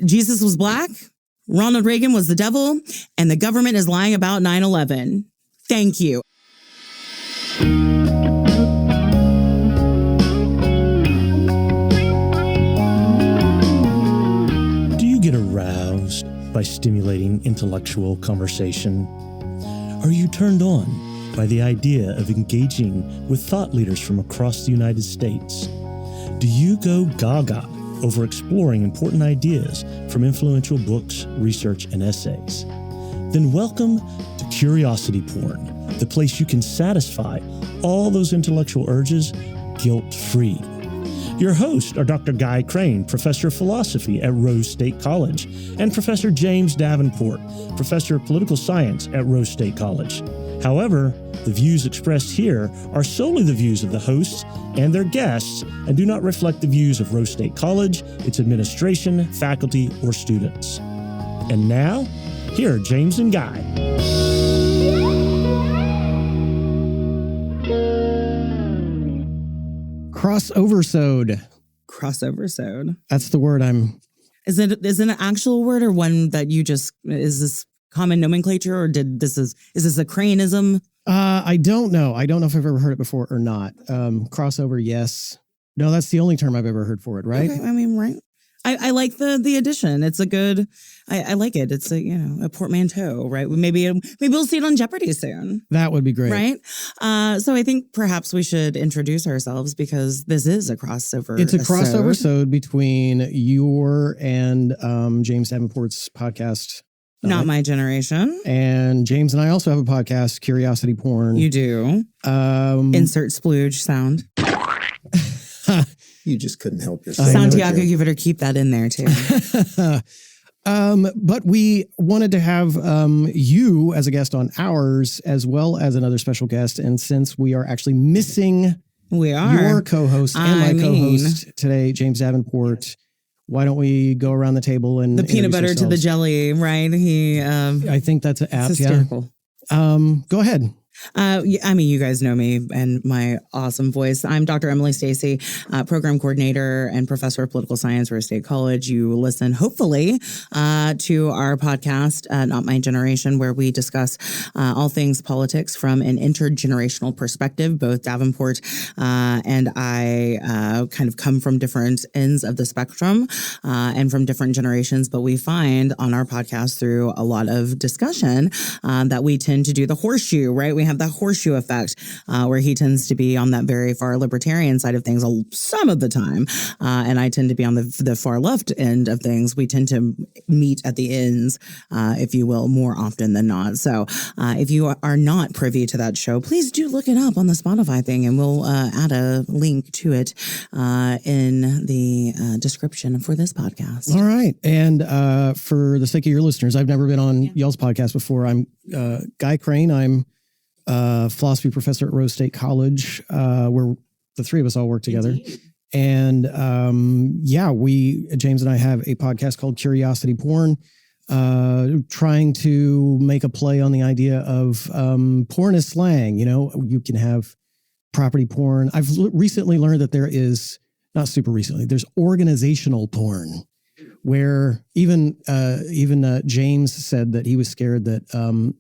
Jesus was black, Ronald Reagan was the devil, and the government is lying about 9/11. Thank you. Do you get aroused by stimulating intellectual conversation? Are you turned on by the idea of engaging with thought leaders from across the United States? Do you go gaga over exploring important ideas from influential books, research, and essays? Then welcome to Curiosity Porn, the place you can satisfy all those intellectual urges guilt-free. Your hosts are Dr. Guy Crane, Professor of Philosophy at Rose State College, and Professor James Davenport, Professor of Political Science at Rose State College. However, the views expressed here are solely the views of the hosts and their guests and do not reflect the views of Rose State College, its administration, faculty, or students. And now, here are James and Guy. Crossover-sode. That's the word Is it an actual word or one that you just, is this common nomenclature or is this a Craneism? I don't know. I don't know if I've ever heard it before or not. Crossover, yes. No, that's the only term I've ever heard for it, right? Okay, I mean, right. I like the addition. It's a good, I like it. It's a portmanteau, right? Maybe we'll see it on Jeopardy soon. That would be great. Right? So I think perhaps we should introduce ourselves because this is a crossover. It's a crossover between your and James Davenport's podcast. Not My Generation. And James and I also have a podcast, Curiosity Porn. You do. Insert splooge sound. You just couldn't help yourself. Santiago, you better keep that in there too. But we wanted to have you as a guest on ours, as well as another special guest. And since we are actually missing your co-host and my co-host today, James Davenport, why don't we go around the table and the peanut butter to the jelly, right? I think that's apt. Hysterical. Yeah. Go ahead. I mean, you guys know me and my awesome voice. I'm Dr. Emily Stacey, program coordinator and professor of political science at Rose State College. You listen, hopefully, to our podcast, Not My Generation, where we discuss all things politics from an intergenerational perspective. Both Davenport and I kind of come from different ends of the spectrum and from different generations, but we find on our podcast through a lot of discussion that we tend to do the horseshoe, right? We have the horseshoe effect where he tends to be on that very far libertarian side of things some of the time. And I tend to be on the far left end of things. We tend to meet at the ends, if you will, more often than not. So if you are not privy to that show, please do look it up on the Spotify thing and we'll add a link to it in the description for this podcast. All right. And for the sake of your listeners, I've never been on y'all's podcast before. I'm Guy Crane. I'm philosophy professor at Rose State College, where the three of us all work together. Indeed. And James and I have a podcast called Curiosity Porn, trying to make a play on the idea of porn as slang. You know, you can have property porn. I've recently learned that there is, not super recently, there's organizational porn, where even James said that he was scared that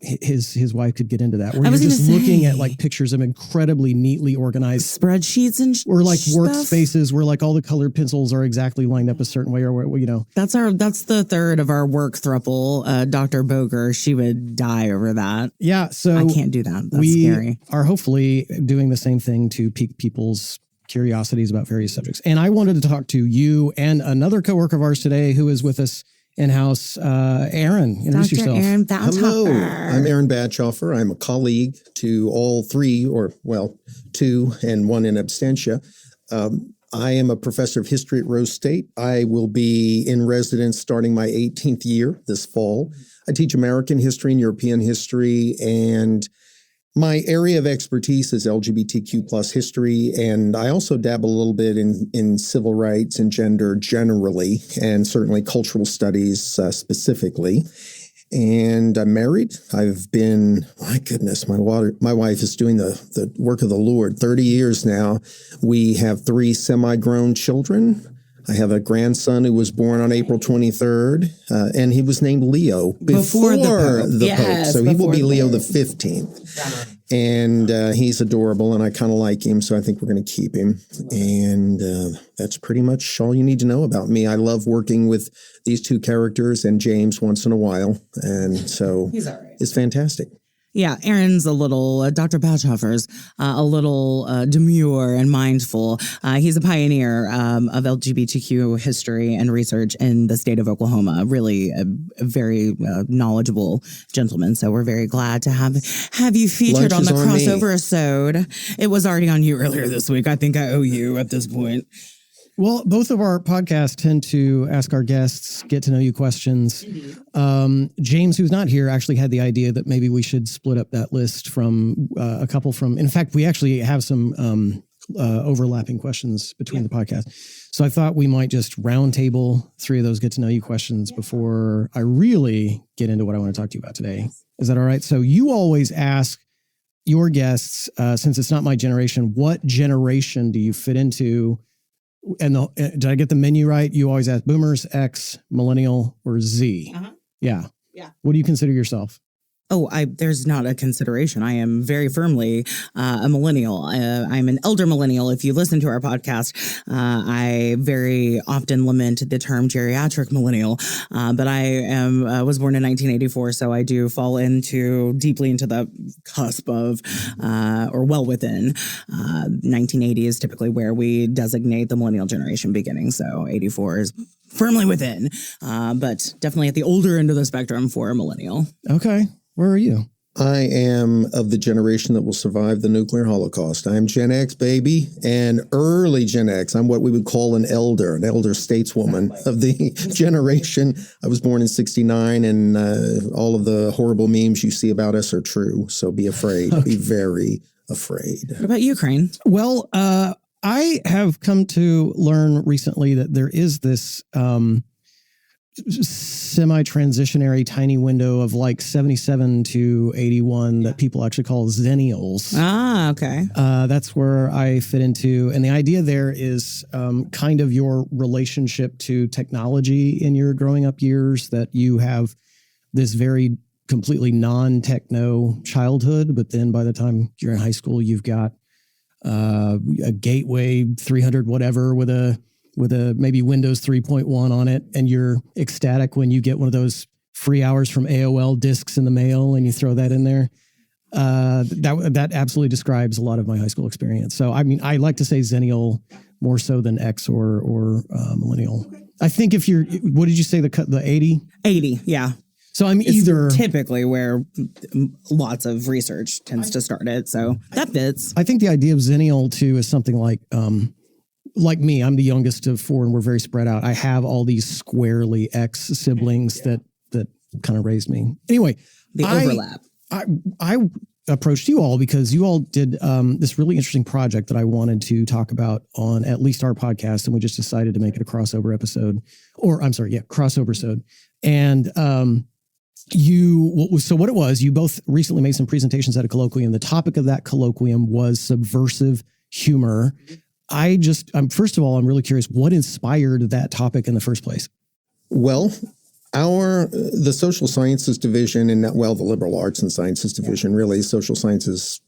his wife could get into that. Where you're just looking at like pictures of incredibly neatly organized spreadsheets and or like workspaces where like all the colored pencils are exactly lined up a certain way, or you know. That's the third of our work throuple. Dr. Boger, she would die over that. Yeah, so I can't do that. That's scary. We are hopefully doing the same thing to pique people's curiosities about various subjects. And I wanted to talk to you and another coworker of ours today who is with us in-house, Aaron. Introduce Dr. yourself. Aaron Bachhoffer. Hello, I'm Aaron Bachhoffer. I'm a colleague to all three, two and one in absentia. I am a professor of history at Rose State. I will be in residence starting my 18th year this fall. I teach American history and European history, and my area of expertise is LGBTQ plus history, and I also dabble a little bit in civil rights and gender generally, and certainly cultural studies specifically. And I'm married. I've been, my goodness, my wife is doing the work of the Lord, 30 years now. We have 3 semi-grown children, I have a grandson who was born on April 23rd, and he was named Leo before the Pope. So he will be Leo the 15th. And he's adorable, and I kind of like him, so I think we're going to keep him. And that's pretty much all you need to know about me. I love working with these two characters and James once in a while, and so He's all right. it's fantastic. Yeah, Aaron's a little, Dr. Bachhoffer's a little demure and mindful. He's a pioneer of LGBTQ history and research in the state of Oklahoma. Really a very knowledgeable gentleman. So we're very glad to have you featured on the crossover episode. It was already on you earlier this week. I think I owe you at this point. Well, both of our podcasts tend to ask our guests get to know you questions. James, who's not here, actually had the idea that maybe we should split up that list from a couple from. In fact, we actually have some overlapping questions between the podcasts. So I thought we might just roundtable 3 of those get to know you questions before I really get into what I want to talk to you about today. Is that all right? So you always ask your guests, since it's not my generation, what generation do you fit into? And did I get the menu right? You always ask boomers, X, millennial, or Z. Uh-huh. Yeah. Yeah. What do you consider yourself? Oh, there's not a consideration. I am very firmly a millennial. I'm an elder millennial. If you listen to our podcast, I very often lament the term geriatric millennial, but I was born in 1984, so I do fall deeply into the cusp of, or well within. 1980 is typically where we designate the millennial generation beginning, so 84 is firmly within, but definitely at the older end of the spectrum for a millennial. Okay. Where are you? I am of the generation that will survive the nuclear holocaust. I'm Gen X, baby, and early Gen X. I'm what we would call an elder stateswoman of the generation. I was born in 69, and all of the horrible memes you see about us are true. So be afraid. Be very afraid. What about you, Crane? Well, I have come to learn recently that there is this semi-transitionary tiny window of like 77 to 81 that people actually call Zennials. Ah, okay. That's where I fit into. And the idea there is kind of your relationship to technology in your growing up years, that you have this very completely non-techno childhood, but then by the time you're in high school, you've got a Gateway 300 whatever with a maybe Windows 3.1 on it, and you're ecstatic when you get one of those free hours from AOL discs in the mail and you throw that in there. That absolutely describes a lot of my high school experience. So, I mean, I like to say Zennial more so than X or Millennial. I think if you're, what did you say, the 80? 80, yeah. So I'm either typically where lots of research tends to start it. So that fits. I think the idea of Zennial too is something like me. I'm the youngest of 4 and we're very spread out. I have all these squarely X siblings that kind of raised me. Anyway, the overlap. I approached you all because you all did this really interesting project that I wanted to talk about on at least our podcast. And we just decided to make it a crossover episode, crossover episode. And, what it was, you both recently made some presentations at a colloquium. The topic of that colloquium was subversive humor. First of all, I'm really curious, what inspired that topic in the first place? Well, the social sciences division and the liberal arts and sciences division, really social sciences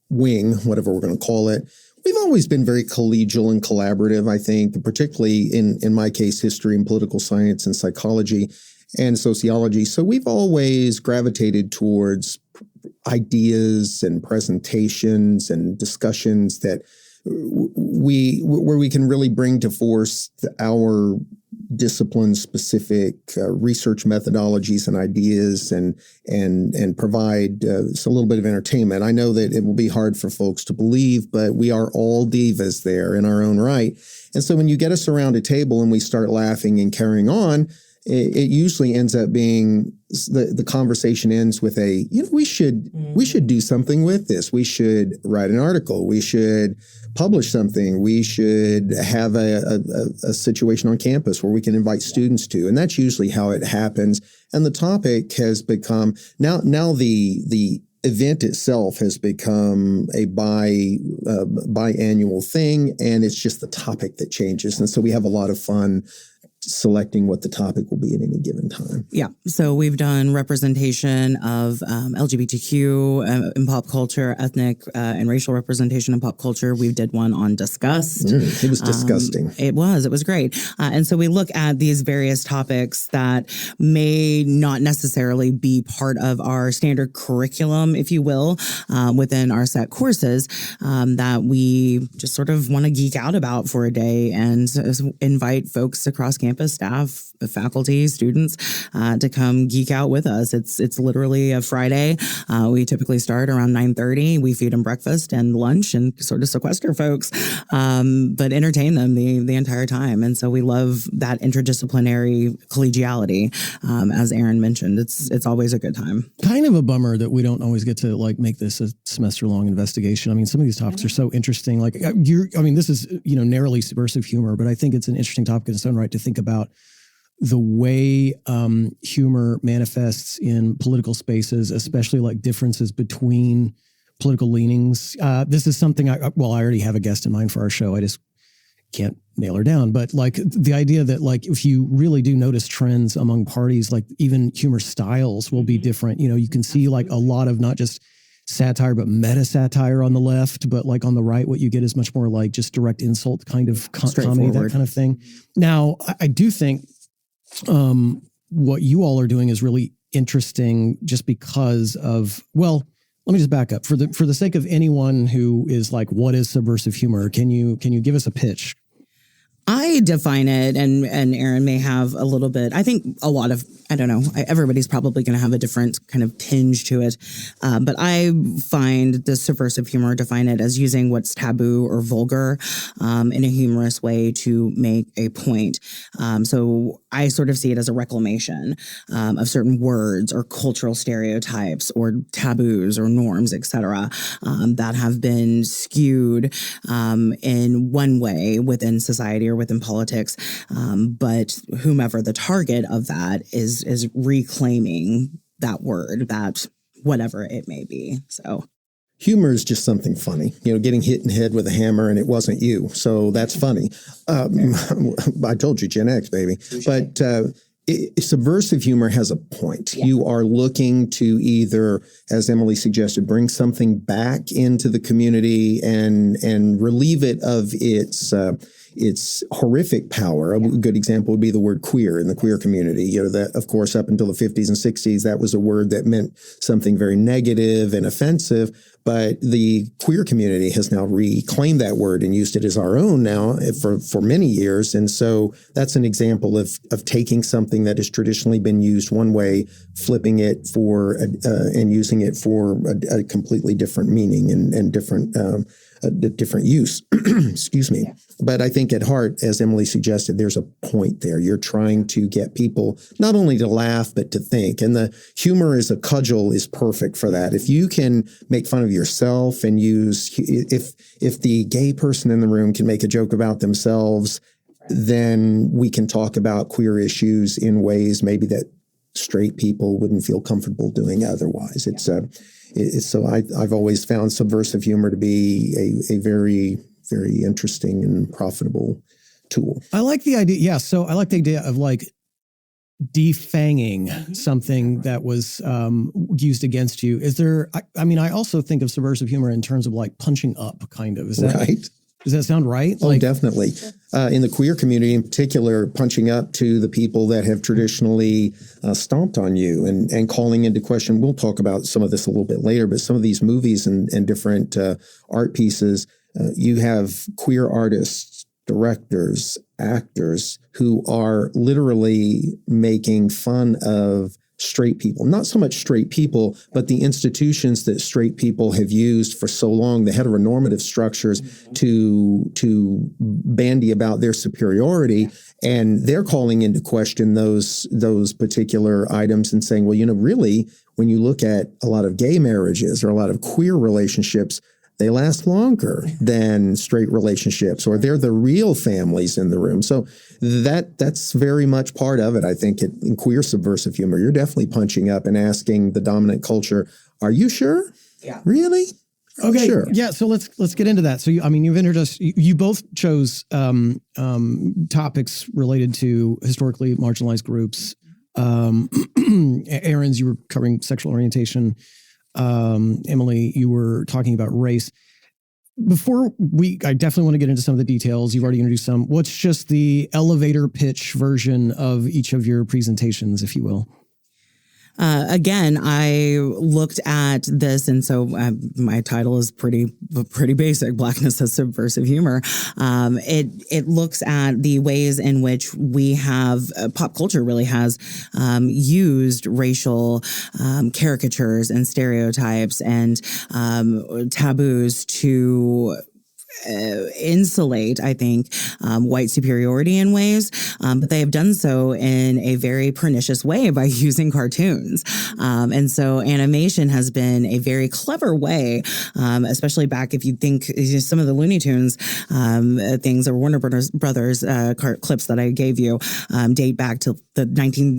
wing, whatever we're going to call it. We've always been very collegial and collaborative, I think, particularly in my case, history and political science and psychology and sociology. So we've always gravitated towards ideas and presentations and discussions that where we can really bring to force our discipline-specific research methodologies and ideas and provide a little bit of entertainment. I know that it will be hard for folks to believe, but we are all divas there in our own right. And so when you get us around a table and we start laughing and carrying on, it usually ends up being the conversation ends with we should do something with this. We should write an article. We should publish something. We should have a situation on campus where we can invite students to. And that's usually how it happens. And the topic has become now the event itself has become a biannual thing, and it's just the topic that changes. And so we have a lot of fun selecting what the topic will be at any given time. Yeah. So we've done representation of LGBTQ in pop culture, ethnic and racial representation in pop culture. We did one on disgust. It was disgusting. It was great. And so we look at these various topics that may not necessarily be part of our standard curriculum, if you will, within our set courses that we just sort of want to geek out about for a day and invite folks across campus, staff, faculty, students to come geek out with us. It's literally a Friday. We typically start around 9:30. We feed them breakfast and lunch and sort of sequester folks, but entertain them the entire time. And so we love that interdisciplinary collegiality. As Aaron mentioned, it's always a good time. Kind of a bummer that we don't always get to like make this a semester long investigation. I mean, some of these topics are so interesting. Like this is, narrowly subversive humor, but I think it's an interesting topic in its own right to think about the way humor manifests in political spaces, especially like differences between political leanings. This is something I already have a guest in mind for our show. I just can't nail her down. But like the idea that like if you really do notice trends among parties, like even humor styles will be different. You can see like a lot of not just satire, but meta satire on the left, but like on the right, what you get is much more like just direct insult kind of comedy, that kind of thing. Now, I do think what you all are doing is really interesting just because of, let me just back up for the sake of anyone who is like, what is subversive humor? Can you give us a pitch? I define it, and Aaron may have a little bit. I think a lot of, I don't know, everybody's probably going to have a different kind of tinge to it. But I find the subversive humor, define it as using what's taboo or vulgar in a humorous way to make a point. So I sort of see it as a reclamation of certain words or cultural stereotypes or taboos or norms, etc., that have been skewed in one way within society or within politics, but whomever the target of that is reclaiming that word, that whatever it may be. So humor is just something funny, getting hit in the head with a hammer and it wasn't you. So that's funny. I told you, Gen X, baby. But subversive humor has a point. Yeah. You are looking to either, as Emily suggested, bring something back into the community and relieve it of its horrific power. A good example would be the word queer in the queer community. That, of course, up until the 50s and 60s, that was a word that meant something very negative and offensive. But the queer community has now reclaimed that word and used it as our own now for many years. And so that's an example of taking something that has traditionally been used one way, flipping it and using it for a completely different meaning and different use. Excuse me. But I think at heart, as Emily suggested, there's a point there. You're trying to get people not only to laugh, but to think. And the humor as a cudgel is perfect for that. If you can make fun of yourself and if the gay person in the room can make a joke about themselves, then we can talk about queer issues in ways maybe that straight people wouldn't feel comfortable doing otherwise. So I've always found subversive humor to be a very, very interesting and profitable tool. I like the idea. Yeah. So I like the idea of like defanging something that was used against you. Is there, I also think of subversive humor in terms of like punching up kind of. Is that right? Does that sound right? Oh, definitely. In the queer community in particular, punching up to the people that have traditionally stomped on you and calling into question. We'll talk about some of this a little bit later, but some of these movies and different art pieces, you have queer artists, directors, actors who are literally making fun of straight people, not so much straight people, but the institutions that straight people have used for so long, the heteronormative structures to bandy about their superiority. And they're calling into question those particular items and saying, well, really, when you look at a lot of gay marriages or a lot of queer relationships, they last longer than straight relationships, or they're the real families in the room. So that's very much part of it. I think in queer subversive humor, you're definitely punching up and asking the dominant culture, Are you sure? Yeah. Really? Okay. Sure. Yeah. So let's get into that. So you've introduced. You both chose topics related to historically marginalized groups. Aaron's, you were covering sexual orientation. Emily, you were talking about race. I definitely want to get into some of the details. You've already introduced some. What's just the elevator pitch version of each of your presentations, if you will? Again, I looked at this, and so my title is pretty basic: Blackness as Subversive Humor. It looks at the ways in which we have pop culture really has used racial caricatures and stereotypes and taboos to insulate, I think, white superiority in ways, but they have done so in a very pernicious way by using cartoons. And so animation has been a very clever way, especially back if you think some of the Looney Tunes things or Warner Brothers clips that I gave you date back to the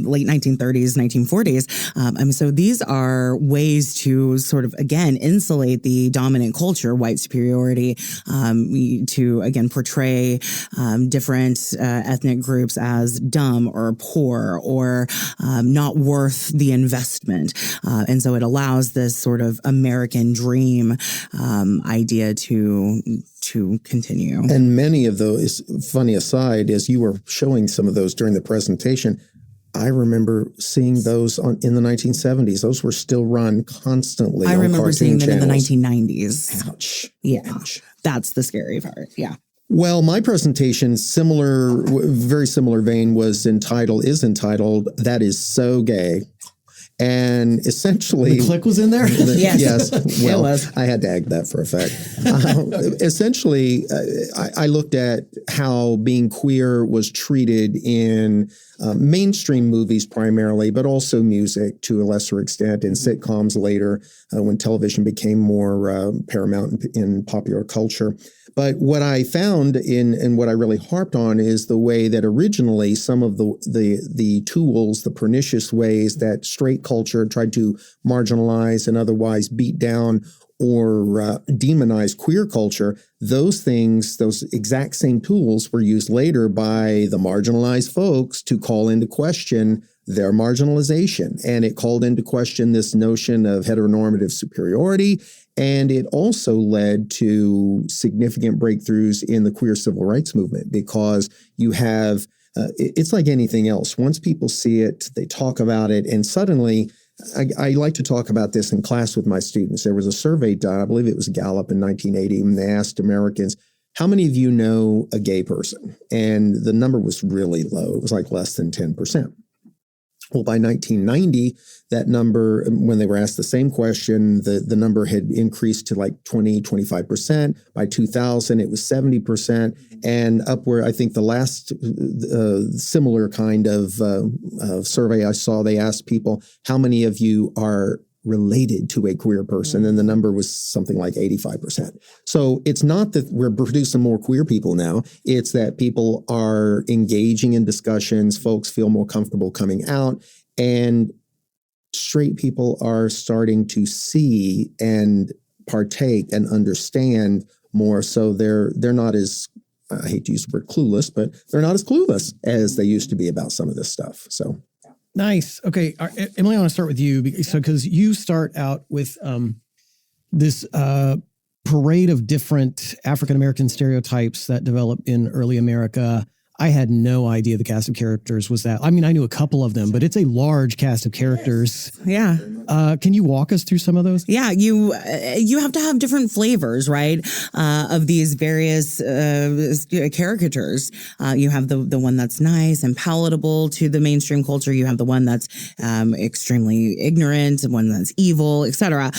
late 1930s, 1940s. So these are ways to sort of, again, insulate the dominant culture, white superiority, to, again, portray different ethnic groups as dumb or poor or not worth the investment. And so it allows this sort of American dream idea to continue. And many of those, funny aside, as you were showing some of those during the presentation, I remember seeing those in the 1970s. Those were still run constantly. I remember seeing them channels. In the 1990s. Ouch. Yeah. Ouch. That's the scary part. Yeah. Well, my presentation, very similar vein, is entitled, "That Is So Gay." And essentially, The click was in there? Yes. Well, It was. I had to add that for effect. Essentially, I looked at how being queer was treated in mainstream movies primarily, but also music to a lesser extent, and sitcoms later when television became more paramount in popular culture. But what I found and what I really harped on is the way that originally some of the tools, the pernicious ways that straight culture tried to marginalize and otherwise beat down or demonize queer culture, those things, those exact same tools were used later by the marginalized folks to call into question their marginalization. And it called into question this notion of heteronormative superiority. And it also led to significant breakthroughs in the queer civil rights movement, because you have, it's like anything else. Once people see it, they talk about it, and suddenly, I like to talk about this in class with my students. There was a survey done, I believe it was Gallup in 1980, and they asked Americans, how many of you know a gay person? And the number was really low. It was like less than 10%. Well, by 1990, that number, when they were asked the same question, the number had increased to like 20, 25%. By 2000, it was 70%. And upward, I think the last similar kind of survey I saw, they asked people, how many of you are related to a queer person? And the number was something like 85%. So it's not that we're producing more queer people now. It's that people are engaging in discussions. Folks feel more comfortable coming out, and straight people are starting to see and partake and understand more. So they're not as, I hate to use the word clueless, but they're not as clueless as they used to be about some of this stuff. So. Nice. Okay. Emily, I want to start with you because you start out with this parade of different African-American stereotypes that developed in early America. I had no idea the cast of characters was that. I mean, I knew a couple of them, but it's a large cast of characters. Yeah. Can you walk us through some of those? Yeah, you have to have different flavors, right, of these various caricatures. You have the one that's nice and palatable to the mainstream culture. You have the one that's extremely ignorant, one that's evil, etc.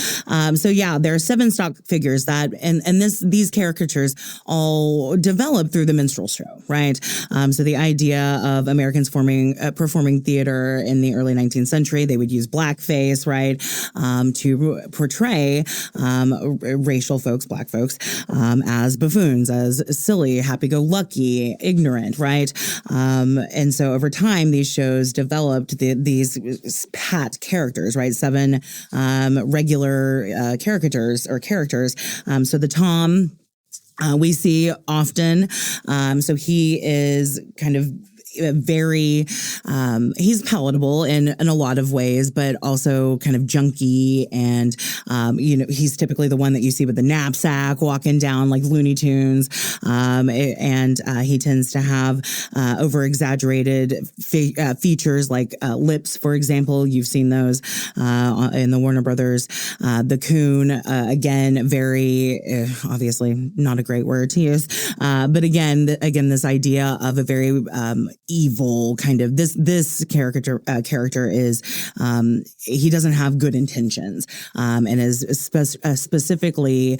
So yeah, there are 7 stock figures that, and these caricatures all develop through the minstrel show, right? So the idea of Americans performing theater in the early 19th century, they would use blackface, right? right? To portray racial folks, black folks, as buffoons, as silly, happy-go-lucky, ignorant, right? And so over time, these shows developed these pat characters, right? 7 regular characters. So the Tom we see often. So he is kind of very he's palatable in a lot of ways, but also kind of junky, and he's typically the one that you see with the knapsack walking down like Looney Tunes, and he tends to have over exaggerated features like lips, for example. You've seen those in the Warner Brothers. The coon, again, very obviously not a great word to use, but again this idea of a very evil kind of this character is he doesn't have good intentions, and is specifically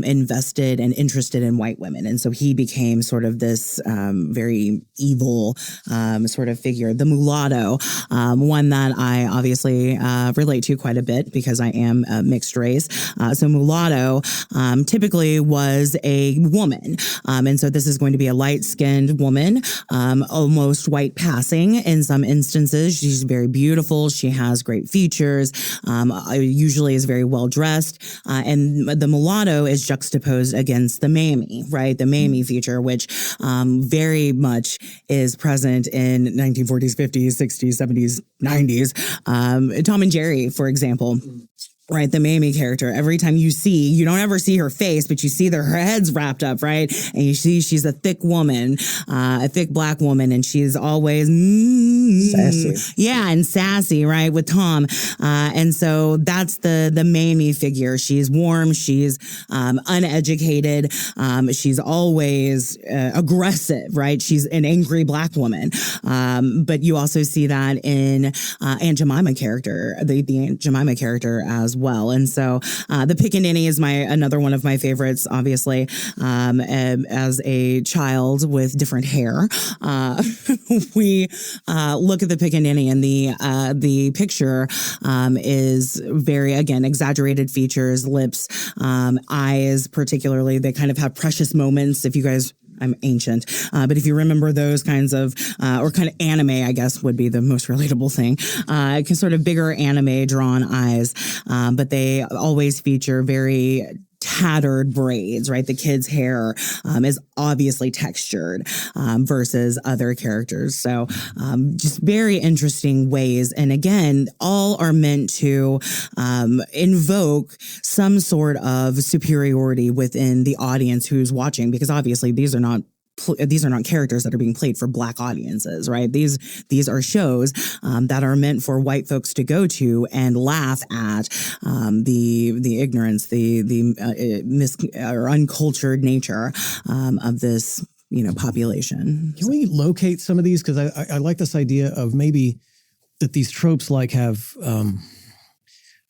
invested and interested in white women, and so he became sort of this very evil sort of figure. The mulatto, one that I obviously relate to quite a bit because I am mixed race. So mulatto typically was a woman, and so this is going to be a light-skinned woman, almost white passing in some instances. She's very beautiful. She has great features. Usually is very well dressed. And the mulatto is juxtaposed against the mammy, right? The mammy feature, which very much is present in 1940s, 50s, 60s, 70s, 90s. Tom and Jerry, for example. Right, the Mamie character. Every time you don't ever see her face, but you see her head's wrapped up, right? And you see she's a thick woman, a thick black woman, and she's always sassy. Yeah, and sassy, right, with Tom. And so that's the Mamie figure. She's warm, she's uneducated, she's always aggressive, right? She's an angry black woman. But you also see that in Aunt Jemima character, the Aunt Jemima character as well. And so the Pickaninny is another one of my favorites, obviously, as a child with different hair. We look at the Pickaninny, and the picture is very, again, exaggerated features, lips, eyes particularly. They kind of have precious moments. If you guys, I'm ancient, but if you remember those kinds of, or kind of anime, I guess would be the most relatable thing, sort of bigger anime drawn eyes, but they always feature very tattered braids, right? The kid's hair is obviously textured versus other characters. So just very interesting ways. And again, all are meant to invoke some sort of superiority within the audience who's watching, because obviously these are not characters that are being played for black audiences, right? These are shows that are meant for white folks to go to and laugh at the ignorance, the or uncultured nature of this population. Can we locate some of these? Because I like this idea of maybe that these tropes like have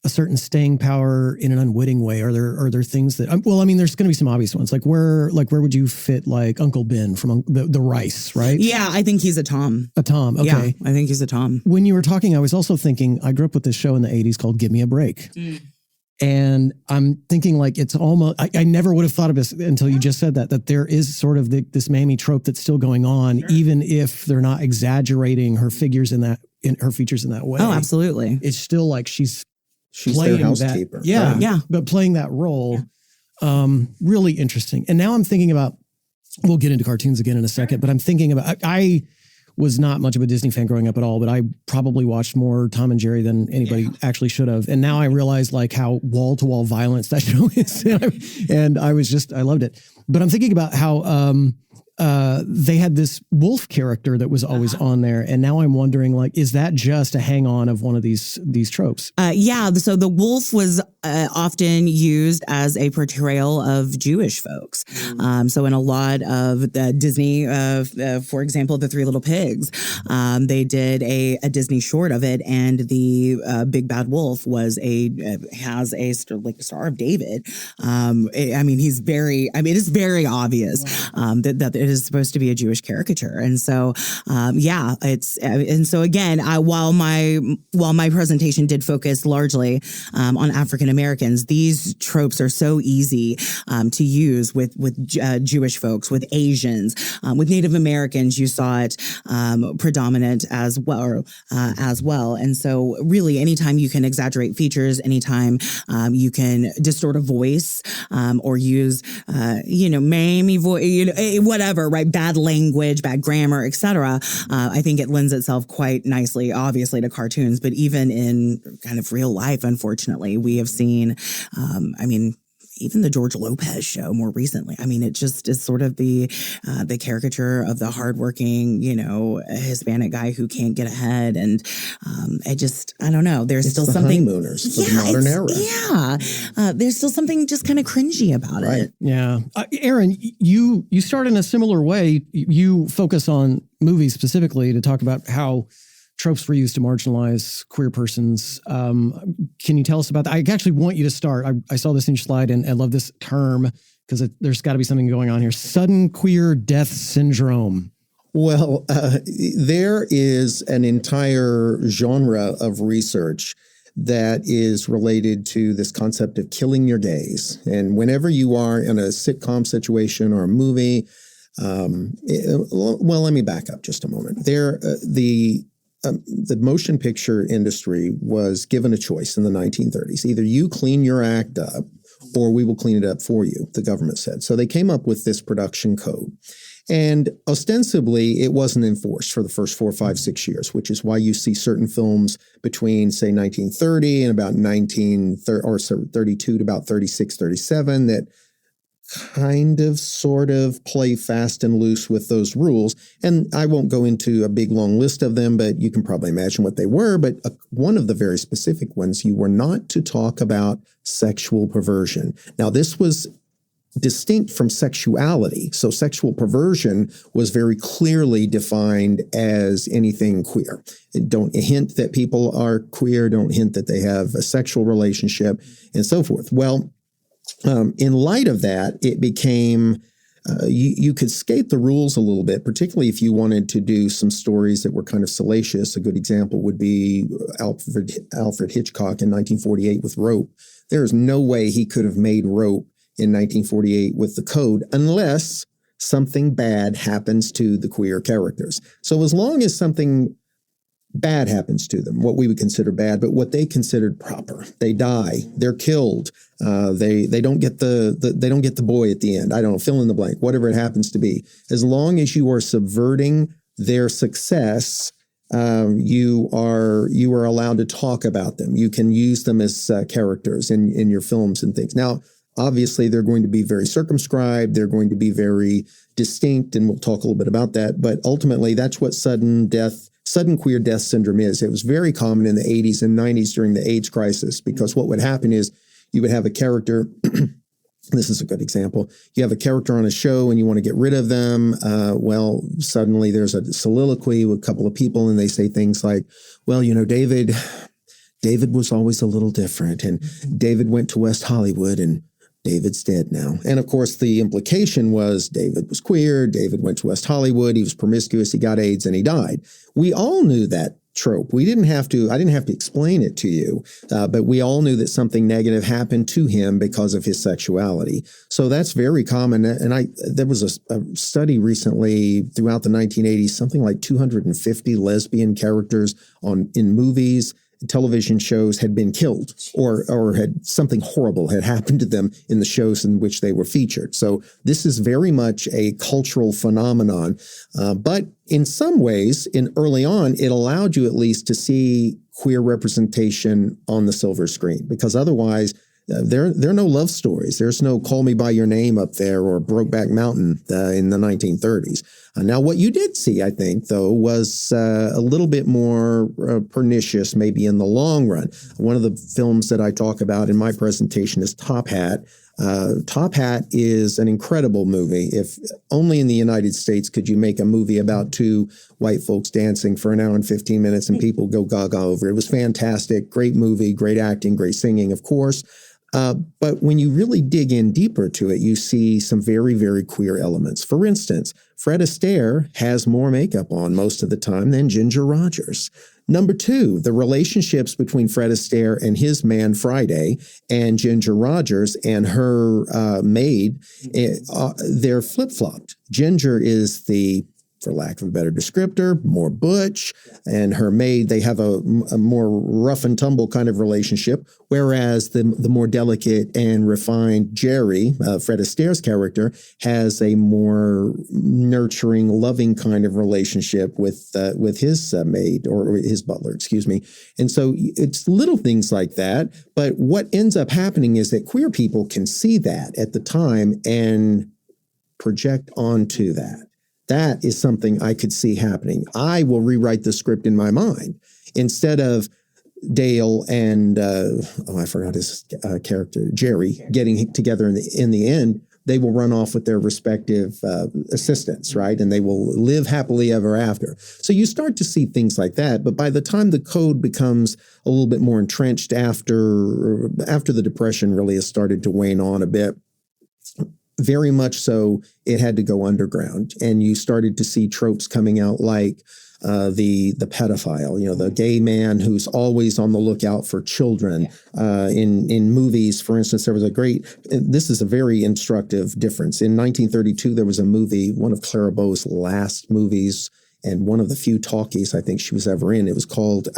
a certain staying power in an unwitting way. Are there things that, well, I mean, there's going to be some obvious ones. Like where would you fit like Uncle Ben from the Rice, right? Yeah, I think he's a Tom. A Tom, okay. Yeah, I think he's a Tom. When you were talking, I was also thinking, I grew up with this show in the 80s called Give Me a Break. And I'm thinking like it's almost, I never would have thought of this until you just said that there is sort of this Mamie trope that's still going on, even if they're not exaggerating her features in her features in that way. Oh, absolutely. It's still like she's their housekeeper. But playing that role, really interesting. And now I'm thinking about, we'll get into cartoons again in a second, but I'm thinking about, I was not much of a Disney fan growing up at all, but I probably watched more Tom and Jerry than anybody actually should have. And now I realize like how wall-to-wall violence that show is. And I loved it. But I'm thinking about how they had this wolf character that was always on there. And now I'm wondering, like, is that just a hang on of one of these tropes? Yeah. So the wolf was often used as a portrayal of Jewish folks. So in a lot of the Disney, for example, The Three Little Pigs, they did a Disney short of it. And the big bad wolf has a Star of David. It's very obvious that it is supposed to be a Jewish caricature. And so, and so again, while my presentation did focus largely on African Americans, these tropes are so easy to use with Jewish folks, with Asians, with Native Americans. You saw it predominant as well. And so really, anytime you can exaggerate features, anytime you can distort a voice or use, mammy voice, whatever, right? Bad language, bad grammar, etc. I think it lends itself quite nicely, obviously, to cartoons, but even in kind of real life, unfortunately, we have seen, even the George Lopez show more recently. I mean, it just is sort of the caricature of the hardworking, Hispanic guy who can't get ahead. And I don't know. There's still something. Honeymooners of the modern era. Yeah. There's still something just kind of cringy about it. Yeah. Aaron, you start in a similar way. You focus on movies specifically to talk about how tropes were used to marginalize queer persons. Can you tell us about that? I actually want you to start. I saw this in your slide and I love this term because there's got to be something going on here. Sudden queer death syndrome. Well, there is an entire genre of research that is related to this concept of killing your gaze. And whenever you are in a sitcom situation or a movie, let me back up just a moment. The motion picture industry was given a choice in the 1930s. Either you clean your act up or we will clean it up for you, the government said. So they came up with this production code. And ostensibly, it wasn't enforced for the first 4, 5, 6 years, which is why you see certain films between, say, 1930 and about 32 to about 36, 37 that kind of sort of play fast and loose with those rules. And I won't go into a big long list of them, but you can probably imagine what they were. But one of the very specific ones, you were not to talk about sexual perversion. Now, this was distinct from sexuality. So sexual perversion was very clearly defined as anything queer. Don't hint that people are queer, don't hint that they have a sexual relationship, and so forth. Well, in light of that, it became, you could skate the rules a little bit, particularly if you wanted to do some stories that were kind of salacious. A good example would be Alfred Hitchcock in 1948 with Rope. There is no way he could have made Rope in 1948 with the code unless something bad happens to the queer characters. So as long as something bad happens to them, what we would consider bad, but what they considered proper. They die. They're killed. They don't get they don't get the boy at the end. I don't know, fill in the blank, whatever it happens to be. As long as you are subverting their success, you are allowed to talk about them. You can use them as characters in your films and things. Now, obviously, they're going to be very circumscribed. They're going to be very distinct, and we'll talk a little bit about that. But ultimately, that's what sudden queer death syndrome is. It was very common in the 80s and 90s during the AIDS crisis, because what would happen is you would have a character. This is a good example. You have a character on a show and you want to get rid of them. Well, suddenly there's a soliloquy with a couple of people and they say things like, well, David was always a little different, and David went to West Hollywood and David's dead now. And of course, the implication was David was queer. David went to West Hollywood. He was promiscuous. He got AIDS and he died. We all knew that trope. I didn't have to explain it to you, but we all knew that something negative happened to him because of his sexuality. So that's very common. And there was a study recently throughout the 1980s, something like 250 lesbian characters in movies, television shows had been killed or had something horrible had happened to them in the shows in which they were featured. So this is very much a cultural phenomenon. But in some ways, early on, it allowed you at least to see queer representation on the silver screen, because otherwise there are no love stories. There's no Call Me By Your Name up there or Brokeback Mountain in the 1930s. Now, what you did see, I think, though, was a little bit more pernicious, maybe in the long run. One of the films that I talk about in my presentation is Top Hat. Top Hat is an incredible movie. If only in the United States could you make a movie about two white folks dancing for an hour and 15 minutes and people go gaga over it. It was fantastic. Great movie, great acting, great singing, of course. But when you really dig in deeper to it, you see some very, very queer elements. For instance, Fred Astaire has more makeup on most of the time than Ginger Rogers. Number two, the relationships between Fred Astaire and his man Friday and Ginger Rogers and her maid, they're flip-flopped. Ginger is the, for lack of a better descriptor, more butch, and her maid, they have a more rough and tumble kind of relationship, whereas the more delicate and refined Jerry, Fred Astaire's character, has a more nurturing, loving kind of relationship with his maid, or his butler, excuse me. And so it's little things like that, but what ends up happening is that queer people can see that at the time and project onto that. That is something I could see happening. I will rewrite the script in my mind. Instead of Dale and, I forgot his character, Jerry, getting together in the end, they will run off with their respective assistants, right? And they will live happily ever after. So you start to see things like that. But by the time the code becomes a little bit more entrenched after the Depression really has started to wane on a bit, very much so, it had to go underground, and you started to see tropes coming out like the pedophile, the gay man who's always on the lookout for children. In movies, for instance, there was this is a very instructive difference. In 1932, there was a movie, one of Clara Bow's last movies, and one of the few talkies I think she was ever in. It was called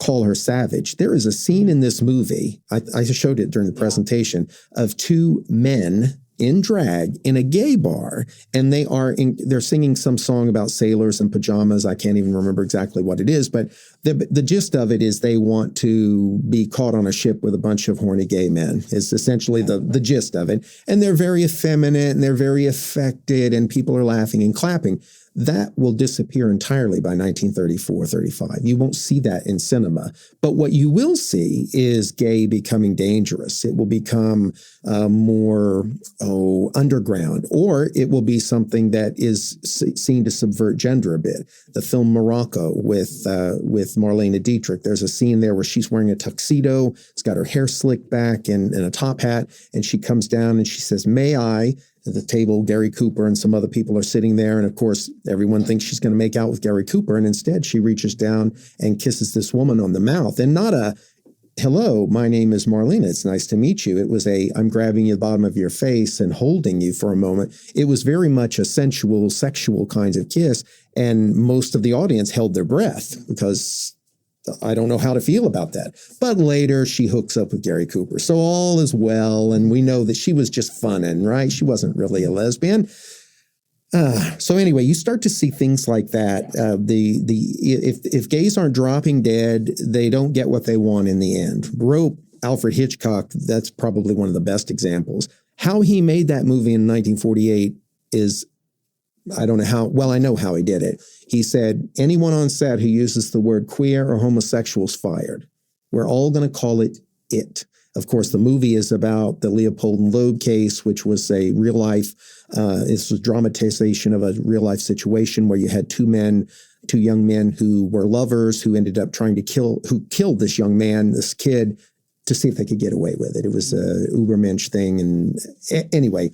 Call Her Savage. There is a scene in this movie, I showed it during the presentation, of two men in drag in a gay bar, and they're singing some song about sailors and pajamas. I can't even remember exactly what it is, but the gist of it is they want to be caught on a ship with a bunch of horny gay men is essentially the gist of it. And they're very effeminate and they're very affected, and people are laughing and clapping. That will disappear entirely by 1934, 35. You won't see that in cinema. But what you will see is gay becoming dangerous. It will become more underground, or it will be something that is seen to subvert gender a bit. The film Morocco with Marlene Dietrich, there's a scene there where she's wearing a tuxedo. It's got her hair slicked back and a top hat, and she comes down and she says, "May I?" At the table, Gary Cooper and some other people are sitting there. And of course, everyone thinks she's going to make out with Gary Cooper. And instead, she reaches down and kisses this woman on the mouth. And not a, "Hello, my name is Marlena. It's nice to meet you." It was "I'm grabbing you the bottom of your face and holding you for a moment." It was very much a sensual, sexual kind of kiss. And most of the audience held their breath because I don't know how to feel about that. But later she hooks up with Gary Cooper. So all is well. And we know that she was just funning, right? She wasn't really a lesbian. So anyway, you start to see things like that. If gays aren't dropping dead, they don't get what they want in the end. Rope, Alfred Hitchcock, that's probably one of the best examples. How he made that movie in 1948 is, I don't know how, well, I know how he did it. He said, anyone on set who uses the word queer or homosexual is fired. We're all going to call it it. Of course, the movie is about the Leopold and Loeb case, which was a real life, this was dramatization of a real life situation where you had two young men who were lovers who ended up who killed this young man, this kid, to see if they could get away with it. It was a Ubermensch thing. And anyway,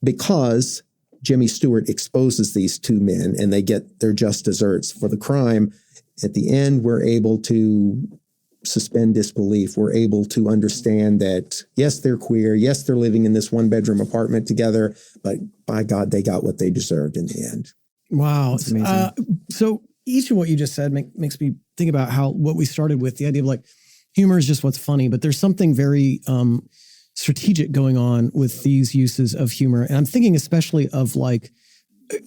because Jimmy Stewart exposes these two men and they get their just desserts for the crime, at the end, we're able to suspend disbelief. We're able to understand that, yes, they're queer. Yes, they're living in this one-bedroom apartment together, but by God, they got what they deserved in the end. Wow. That's amazing. So each of what you just said makes me think about what we started with, the idea of like humor is just what's funny, but there's something very strategic going on with these uses of humor. And I'm thinking especially of like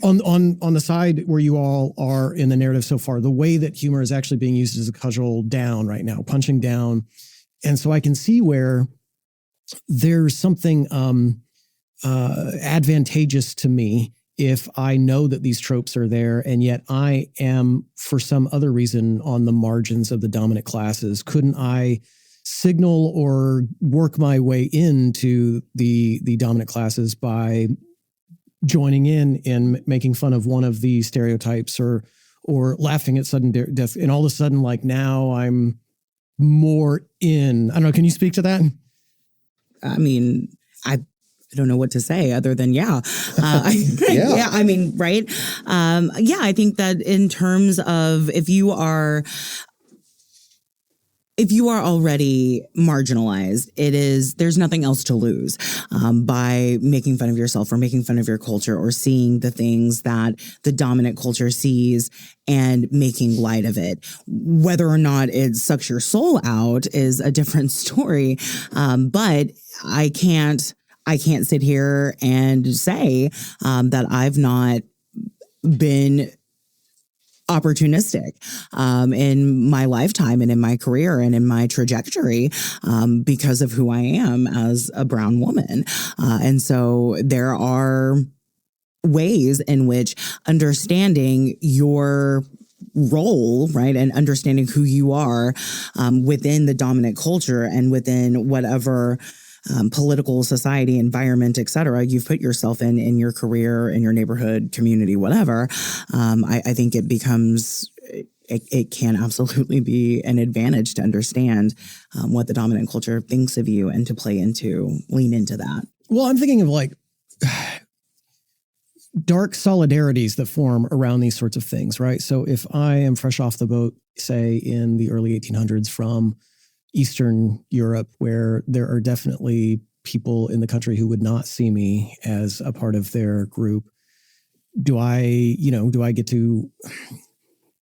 on the side where you all are in the narrative so far, the way that humor is actually being used as a cudgel down right now, punching down. And so I can see where there's something advantageous to me if I know that these tropes are there, and yet I am, for some other reason, on the margins of the dominant classes. Couldn't I signal or work my way into the dominant classes by joining in making fun of one of the stereotypes or laughing at sudden death? And all of a sudden, like now I'm more in. I don't know. Can you speak to that? I mean, I don't know what to say other than yeah. Yeah. I mean, right? Yeah, I think that in terms of if you are already marginalized, there's nothing else to lose by making fun of yourself or making fun of your culture or seeing the things that the dominant culture sees and making light of it. Whether or not it sucks your soul out is a different story. But I can't sit here and say that I've not been opportunistic in my lifetime and in my career and in my trajectory because of who I am as a brown woman. And so there are ways in which understanding your role, right, and understanding who you are within the dominant culture and within whatever political, society, environment, et cetera, you've put yourself in your career, in your neighborhood, community, whatever. I think it becomes, it can absolutely be an advantage to understand what the dominant culture thinks of you and to lean into that. Well, I'm thinking of like dark solidarities that form around these sorts of things, right? So if I am fresh off the boat, say in the early 1800s from Eastern Europe, where there are definitely people in the country who would not see me as a part of their group,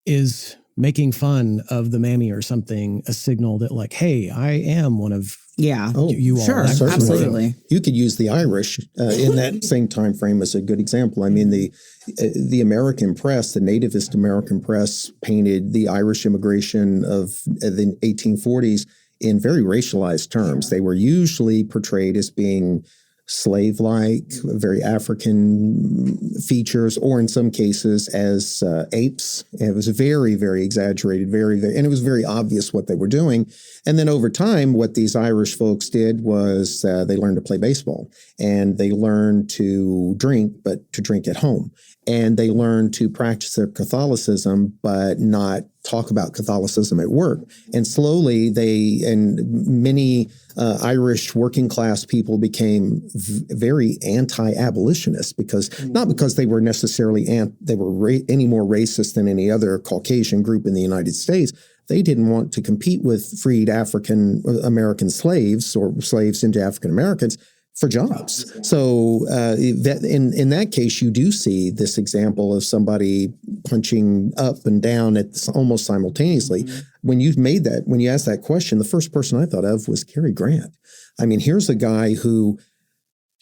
is making fun of the mammy or something a signal that like, hey, I am one of you all. Sure, absolutely. You could use the Irish in that same time frame as a good example. I mean, the American press, the nativist American press, painted the Irish immigration of the 1840s in very racialized terms. They were usually portrayed as being slave-like, very African features, or in some cases as apes. It was very, very exaggerated, and it was very obvious what they were doing. And then over time, what these Irish folks did was they learned to play baseball, and they learned to drink, but to drink at home. And they learned to practice their Catholicism, but not talk about Catholicism at work. And slowly many Irish working class people became very anti-abolitionist not because they were necessarily any more racist than any other Caucasian group in the United States. They didn't want to compete with freed African American slaves or slaves into African Americans for jobs. So that in that case, you do see this example of somebody punching up and down almost simultaneously. When you asked that question, the first person I thought of was Cary Grant. I mean, here's a guy who,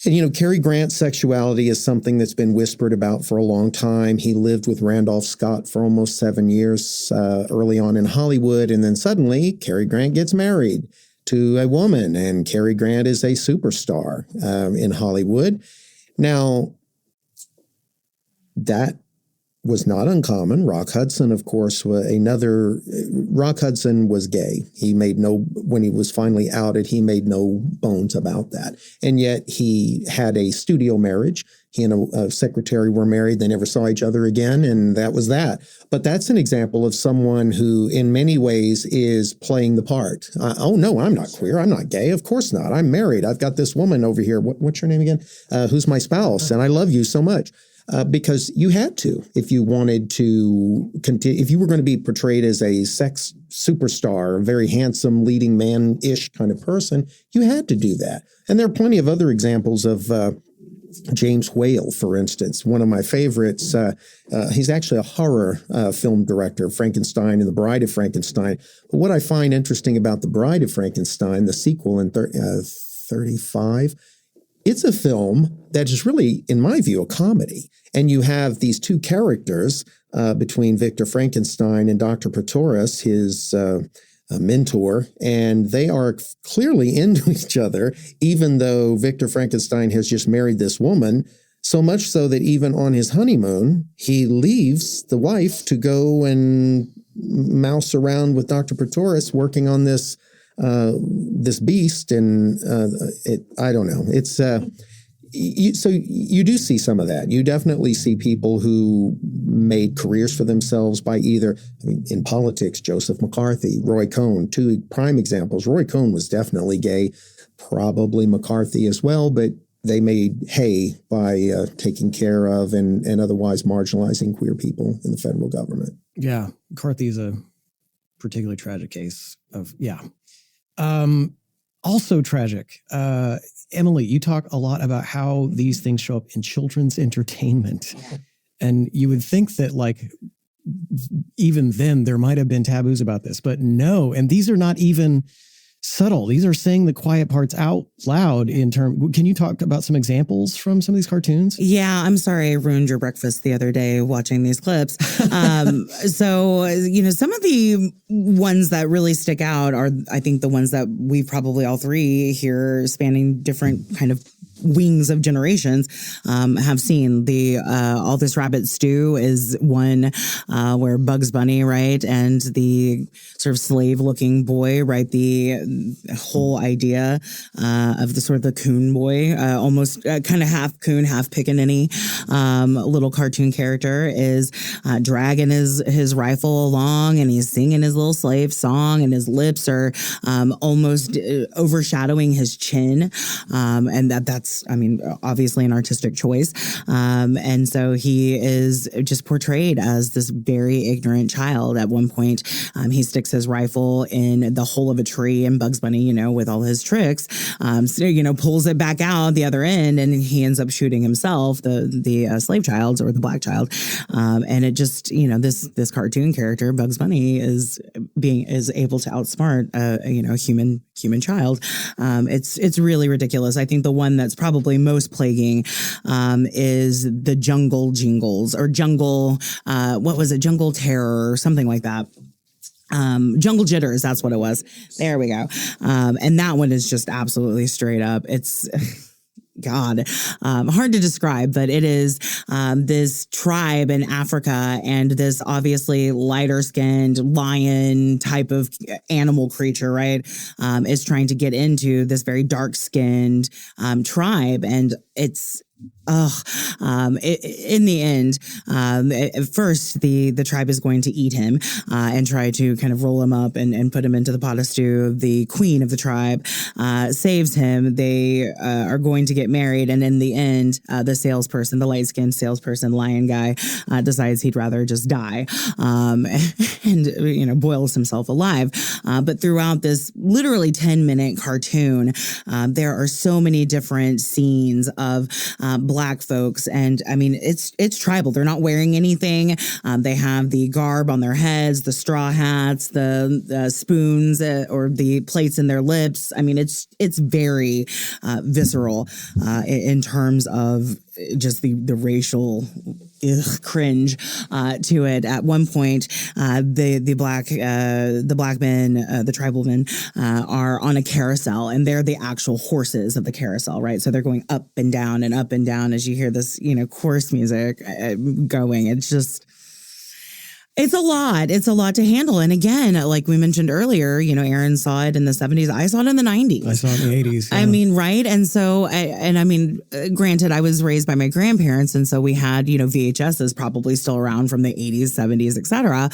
and Cary Grant's sexuality is something that's been whispered about for a long time. He lived with Randolph Scott for almost 7 years early on in Hollywood. And then suddenly Cary Grant gets married to a woman, and Cary Grant is a superstar in Hollywood. Now, that was not uncommon. Rock Hudson, of course, Rock Hudson was gay. When he was finally outed, he made no bones about that. And yet he had a studio marriage. He and a secretary were married. They never saw each other again, and that was that. But that's an example of someone who, in many ways, is playing the part. Oh, no, I'm not queer. I'm not gay. Of course not. I'm married. I've got this woman over here. What's your name again? Who's my spouse, and I love you so much. Because you had to, if you wanted to continue, if you were going to be portrayed as a sex superstar, a very handsome leading man-ish kind of person, you had to do that. And there are plenty of other examples of James Whale, for instance, one of my favorites. He's actually a horror film director, Frankenstein and the Bride of Frankenstein. But what I find interesting about the Bride of Frankenstein, the sequel in 35, it's a film that is really, in my view, a comedy. And you have these two characters between Victor Frankenstein and Dr. Pretorius, his mentor, and they are clearly into each other, even though Victor Frankenstein has just married this woman, so much so that even on his honeymoon, he leaves the wife to go and mouse around with Dr. Pretorius working on this beast, and I don't know. It's so you do see some of that. You definitely see people who made careers for themselves by in politics, Joseph McCarthy, Roy Cohn, two prime examples. Roy Cohn was definitely gay, probably McCarthy as well, but they made hay by taking care of and otherwise marginalizing queer people in the federal government. Yeah, McCarthy is a particularly tragic case of, also tragic. Emily, you talk a lot about how these things show up in children's entertainment. And you would think that like, even then there might have been taboos about this, but no. And these are not even subtle. These are saying the quiet parts out loud can you talk about some examples from some of these cartoons? Yeah, I'm sorry I ruined your breakfast the other day watching these clips. So, some of the ones that really stick out are, I think, the ones that we probably all three here spanning different kind of wings of generations have seen. The All This Rabbit Stew is one where Bugs Bunny, right, and the sort of slave-looking boy, right, the whole idea of the sort of the coon boy, almost kind of half coon, half pickaninny little cartoon character is dragging his rifle along, and he's singing his little slave song, and his lips are almost overshadowing his chin, and that's, I mean, obviously an artistic choice. And so he is just portrayed as this very ignorant child. At one point, he sticks his rifle in the hole of a tree, and Bugs Bunny, with all his tricks, pulls it back out the other end, and he ends up shooting himself, the slave child or the black child. And it just, this cartoon character, Bugs Bunny, is able to outsmart a human child. It's really ridiculous. I think the one that's probably most plaguing is the Jungle Jingles or Jungle, Jungle Terror or something like that. Jungle Jitters, that's what it was. There we go. And that one is just absolutely straight up. It's God, hard to describe, but it is this tribe in Africa, and this obviously lighter skinned lion type of animal creature, right, is trying to get into this very dark skinned tribe. And it's in the end, at first the tribe is going to eat him and try to kind of roll him up and put him into the pot of stew. The queen of the tribe saves him. They are going to get married, and in the end, the light-skinned salesperson, lion guy, decides he'd rather just die and boils himself alive. But throughout this literally 10-minute cartoon, there are so many different scenes of Black folks, and I mean it's tribal. They're not wearing anything. They have the garb on their heads, the straw hats, the spoons or the plates in their lips. I mean it's very visceral in terms of just the racial cringe to it. At one point, the black men, the tribal men, are on a carousel, and they're the actual horses of the carousel, right? So they're going up and down as you hear this, chorus music going. It's a lot. It's a lot to handle. And again, like we mentioned earlier, Aaron saw it in the 70s. I saw it in the 90s. I saw it in the 80s. Yeah. I mean, right. And so, granted, I was raised by my grandparents. And so we had, VHSs probably still around from the 80s, 70s, et cetera.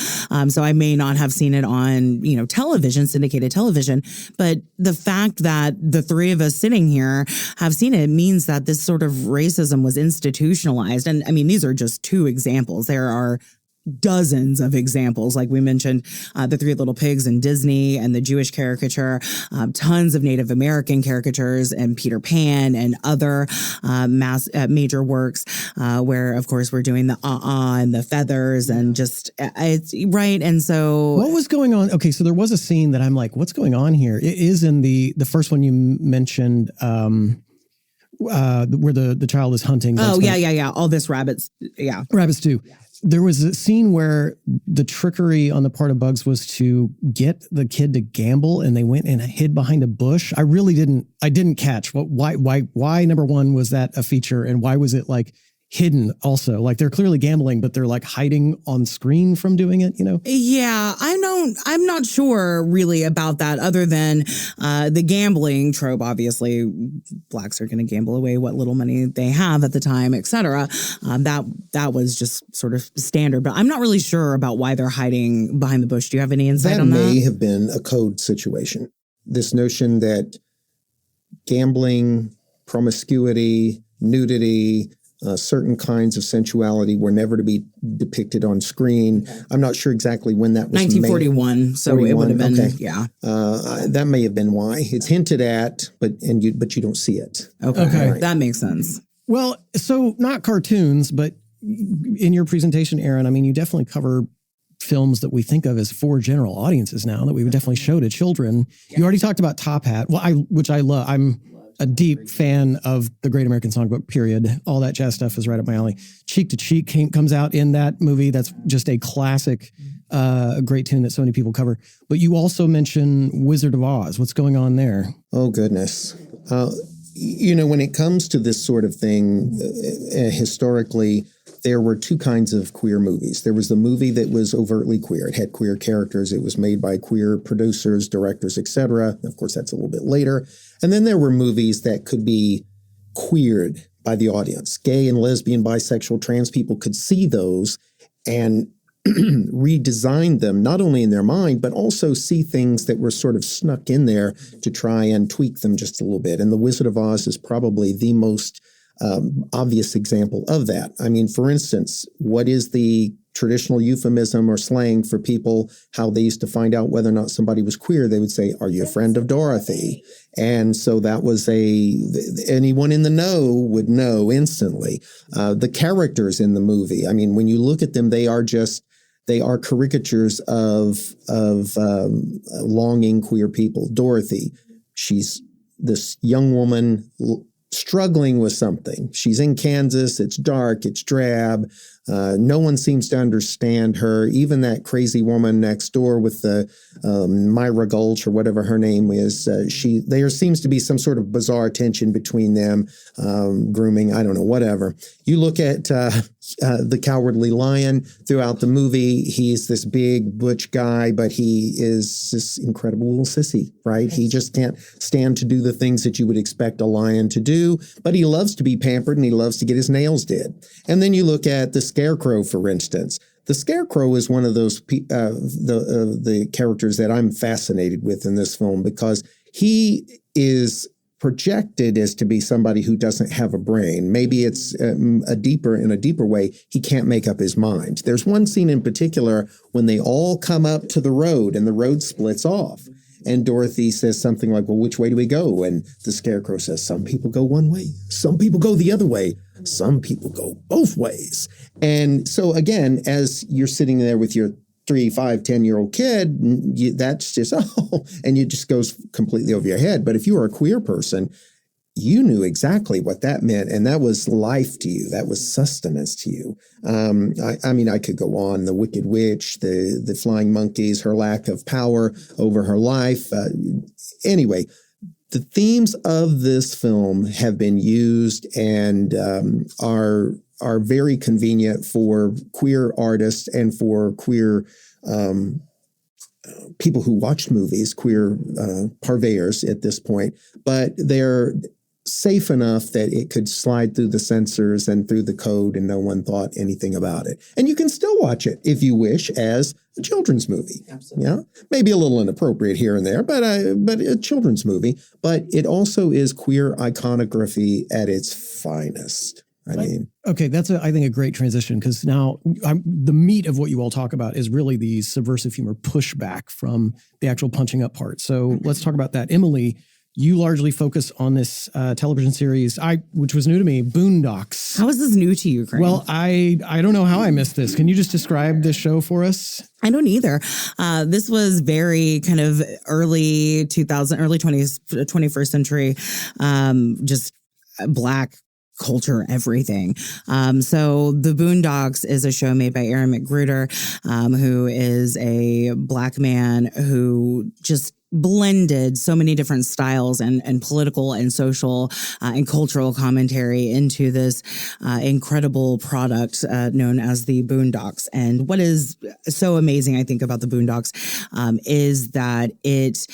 So I may not have seen it on, television, syndicated television. But the fact that the three of us sitting here have seen it means that this sort of racism was institutionalized. And I mean, these are just two examples. There are dozens of examples, like we mentioned, the Three Little Pigs in Disney and the Jewish caricature, tons of Native American caricatures and Peter Pan and other major works where, of course, we're doing the and the feathers and just it's right. And so what was going on? Okay, so there was a scene that I'm like, what's going on here? It is in the first one you mentioned. Where the child is hunting. Oh, yeah. All this rabbits. Yeah. Rabbits too. There was a scene where the trickery on the part of Bugs was to get the kid to gamble, and they went and hid behind a bush. I didn't catch why number one was that a feature, and why was it like hidden also? Like they're clearly gambling, but they're like hiding on screen from doing it, Yeah, I'm not sure really about that, other than the gambling trope. Obviously, blacks are going to gamble away what little money they have at the time, etc. That was just sort of standard, but I'm not really sure about why they're hiding behind the bush. Do you have any insight on that? That may have been a code situation. This notion that gambling, promiscuity, nudity, certain kinds of sensuality were never to be depicted on screen. I'm not sure exactly when that was 1941, made. so it would have been, yeah. That may have been why. It's hinted at, but you don't see it. Okay. Right. That makes sense. Well, so not cartoons, but in your presentation, Aaron, I mean, you definitely cover films that we think of as for general audiences now that we would definitely show to children. Yeah. You already talked about Top Hat, which I love. I'm a deep fan of the Great American Songbook, period. All that jazz stuff is right up my alley. Cheek to Cheek comes out in that movie. That's just a classic, a great tune that so many people cover. But you also mention Wizard of Oz. What's going on there? Oh, goodness. When it comes to this sort of thing, historically, there were two kinds of queer movies. There was the movie that was overtly queer. It had queer characters. It was made by queer producers, directors, etc. Of course, that's a little bit later. And then there were movies that could be queered by the audience. Gay and lesbian, bisexual, trans people could see those and redesign them, not only in their mind, but also see things that were sort of snuck in there to try and tweak them just a little bit. And The Wizard of Oz is probably the most obvious example of that. I mean, for instance, what is the traditional euphemism or slang for people, how they used to find out whether or not somebody was queer? They would say, "Are you a friend of Dorothy?" And so that was anyone in the know would know instantly. The characters in the movie, I mean, when you look at them, they are caricatures of longing queer people. Dorothy, she's this young woman struggling with something. She's in Kansas. It's dark. It's drab. No one seems to understand her. Even that crazy woman next door with the Myra Gulch or whatever her name is. There seems to be some sort of bizarre tension between them, grooming. I don't know, whatever. You look at the Cowardly Lion throughout the movie. He's this big butch guy, but he is this incredible little sissy, right? He just can't stand to do the things that you would expect a lion to do, but he loves to be pampered and he loves to get his nails did. And then you look at the Scarecrow, for instance. The Scarecrow is one of those the characters that I'm fascinated with in this film because he is projected as to be somebody who doesn't have a brain. Maybe it's in a deeper way, he can't make up his mind. There's one scene in particular when they all come up to the road and the road splits off. And Dorothy says something like, "Well, which way do we go?" And the Scarecrow says, "Some people go one way. Some people go the other way. Some people go both ways." And so again, as you're sitting there with your 3, 5, 10-year-old kid, that's just, and it just goes completely over your head. But if you were a queer person, you knew exactly what that meant. And that was life to you. That was sustenance to you. I mean, I could go on. The Wicked Witch, the flying monkeys, her lack of power over her life. Anyway, the themes of this film have been used and are very convenient for queer artists and for queer people who watched movies, queer purveyors at this point. But they're safe enough that it could slide through the censors and through the code and no one thought anything about it. And you can still watch it if you wish as a children's movie. Absolutely. Yeah, maybe a little inappropriate here and there, but a children's movie. But it also is queer iconography at its finest. I mean, okay, that's I think a great transition because now the meat of what you all talk about is really the subversive humor pushback from the actual punching up part. So let's talk about that. Emily, you largely focus on this television series, which was new to me, Boondocks. How is this new to you, Craig? Well, I don't know how I missed this. Can you just describe this show for us? I don't either. This was very kind of early 21st century, just Black culture, everything. So The Boondocks is a show made by Aaron Bachhoffer, who is a Black man who just blended so many different styles and political and social and cultural commentary into this incredible product known as the Boondocks. And what is so amazing, I think, about the Boondocks is that it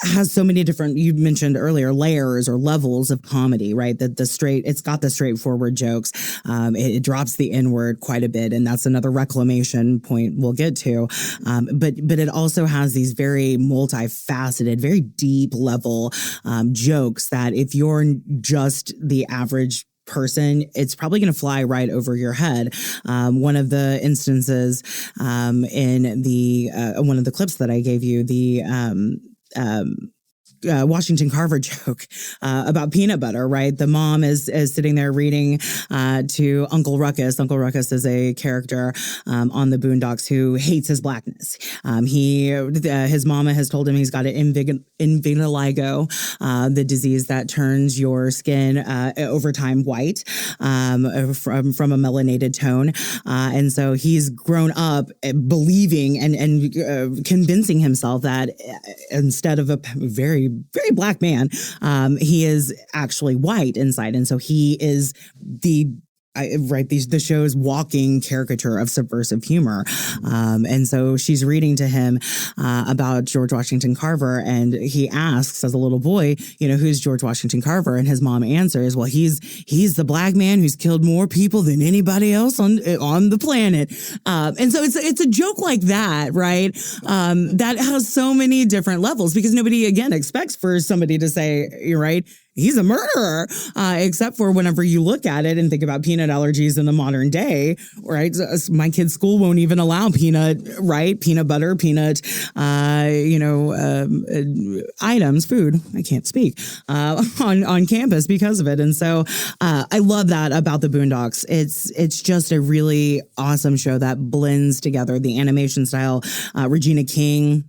has so many different, you mentioned earlier, layers or levels of comedy, right? That it's got the straightforward jokes. It drops the N-word quite a bit. And that's another reclamation point we'll get to. But it also has these very multifaceted multifaceted, very deep level jokes that if you're just the average person, it's probably going to fly right over your head. One of the instances in the one of the clips that I gave you, the Washington Carver joke about peanut butter, right? The mom is sitting there reading to Uncle Ruckus. Uncle Ruckus is a character on the Boondocks who hates his blackness. His mama has told him he's got an vitiligo, the disease that turns your skin over time white from a melanated tone. And so he's grown up believing and convincing himself that instead of a very black man, he is actually white inside. And so he is the show's walking caricature of subversive humor. And so she's reading to him about George Washington Carver. And he asks as a little boy, who's George Washington Carver? And his mom answers, well, he's the black man who's killed more people than anybody else on the planet. And so it's a joke like that, right? That has so many different levels because nobody, again, expects for somebody to say, you're right, he's a murderer, except for whenever you look at it and think about peanut allergies in the modern day, right? My kid's school won't even allow peanut, right? Peanut butter, peanut, items, food. I can't speak on campus because of it. And so I love that about the Boondocks. It's just a really awesome show that blends together the animation style. Regina King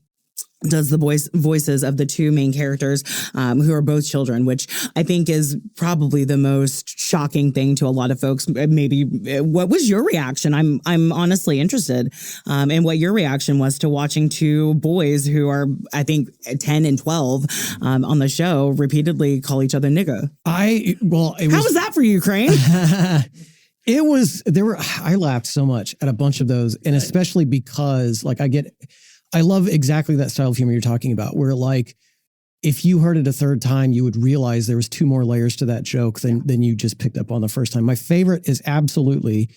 does the voices of the two main characters who are both children, which I think is probably the most shocking thing to a lot of folks. Maybe what was your reaction? I'm honestly interested in what your reaction was to watching two boys who are, I think, 10 and 12 on the show repeatedly call each other nigga. How was that for you, Crane? I laughed so much at a bunch of those, and especially because I love exactly that style of humor you're talking about, where if you heard it a third time, you would realize there was two more layers to that joke than you just picked up on the first time. My favorite is absolutely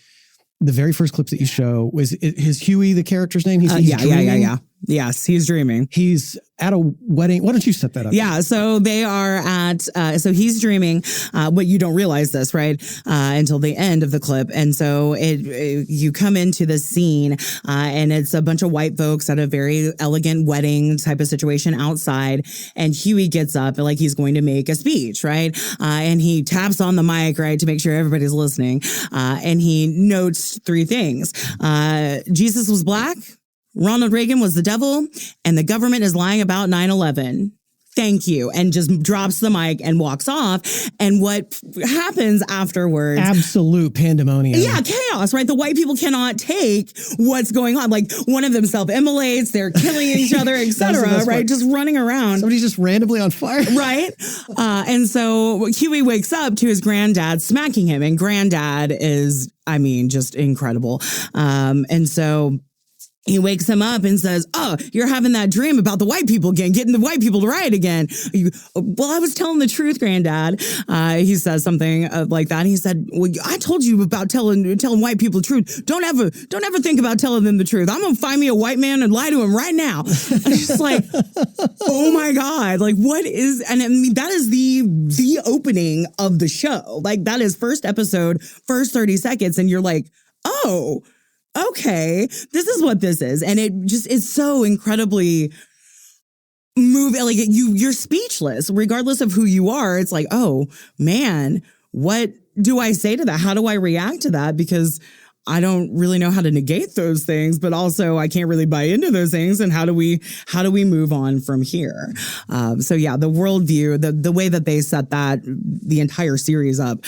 the very first clip that you show. Is Huey the character's name? Yeah. Yes, he's dreaming. He's at a wedding. Why don't you set that up? Yeah, so they are at, so he's dreaming, but you don't realize this, right, until the end of the clip. And so you come into the scene and it's a bunch of white folks at a very elegant wedding type of situation outside. And Huey gets up like he's going to make a speech, right? And he taps on the mic, right, to make sure everybody's listening. And he notes three things. Jesus was black. Ronald Reagan was the devil, and the government is lying about 9/11. Thank you. And just drops the mic and walks off. And what happens afterwards? Absolute pandemonium. Yeah, chaos, right? The white people cannot take what's going on. Like one of them self-immolates, they're killing each other, etc. Right? Just running around. Somebody's just randomly on fire. Right? And so Huey wakes up to his granddad smacking him. And granddad is, just incredible. And so he wakes him up and says, oh, you're having that dream about the white people again, getting the white people to riot again. Well, I was telling the truth, Granddad. He says something like that. He said, well, I told you about telling white people the truth. Don't ever think about telling them the truth. I'm going to find me a white man and lie to him right now. And it's just like, oh my God, like what is, and I mean, that is the opening of the show. Like that is first episode, first 30 seconds. And you're like, oh, okay, this is what this is. And it just is so incredibly moving. Like you're speechless, regardless of who you are. It's like, oh man, what do I say to that? How do I react to that? Because I don't really know how to negate those things, but also I can't really buy into those things. And how do we move on from here? So yeah, the worldview, the way that they set that, the entire series up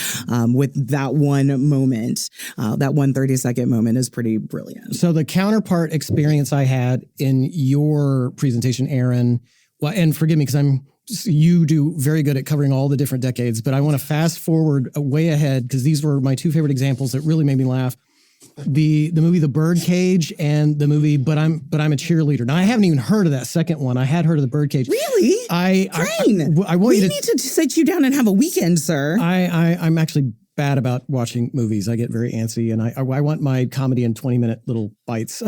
with that one moment, that 1 30-second moment is pretty brilliant. So the counterpart experience I had in your presentation, Aaron, well, and forgive me because you do very good at covering all the different decades, but I want to fast forward way ahead because these were my two favorite examples that really made me laugh. The movie The Birdcage and the movie But I'm a Cheerleader. Now I haven't even heard of that second one. I had heard of The Birdcage. Really? Crane, I want we need to sit you down and have a weekend, sir. I'm actually bad about watching movies. I get very antsy and I want my comedy in 20-minute little bites.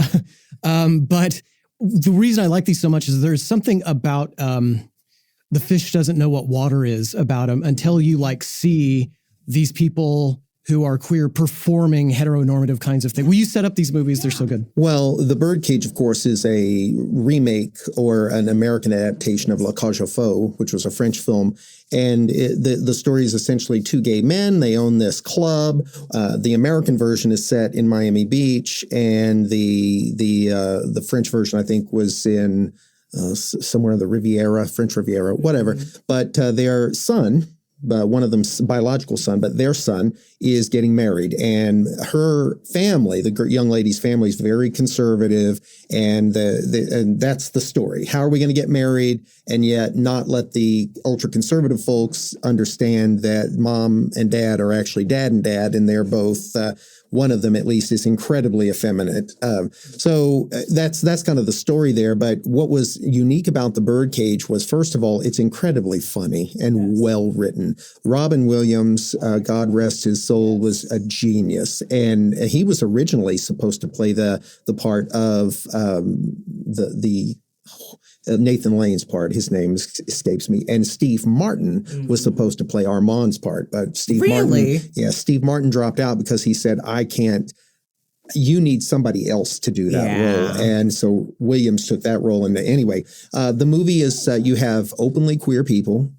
But the reason I like these so much is there's something about the fish doesn't know what water is about him until you like see these people who are queer performing heteronormative kinds of things. Will you set up these movies? They're so good. Well, The Birdcage, of course, is a remake or an American adaptation of La Cage aux Folles, which was a French film. And the story is essentially two gay men. They own this club. The American version is set in Miami Beach, and the French version, I think, was in somewhere in the Riviera, French Riviera, whatever. But their son, one of them's biological son, but their son is getting married, and her family, the young lady's family, is very conservative, and and that's the story. How are we going to get married and yet not let the ultra conservative folks understand that mom and dad are actually dad and dad, and they're both one of them at least is incredibly effeminate. So that's kind of the story there. But what was unique about The Birdcage was, first of all, it's incredibly funny and well written. Robin Williams, God rest his soul, was a genius, and he was originally supposed to play the part of the Nathan Lane's part. His name escapes me. And Steve Martin was supposed to play Armand's part, but Steve Martin dropped out because he said, I can't. You need somebody else to do that role. And so Williams took that role. And anyway, the movie is you have openly queer people.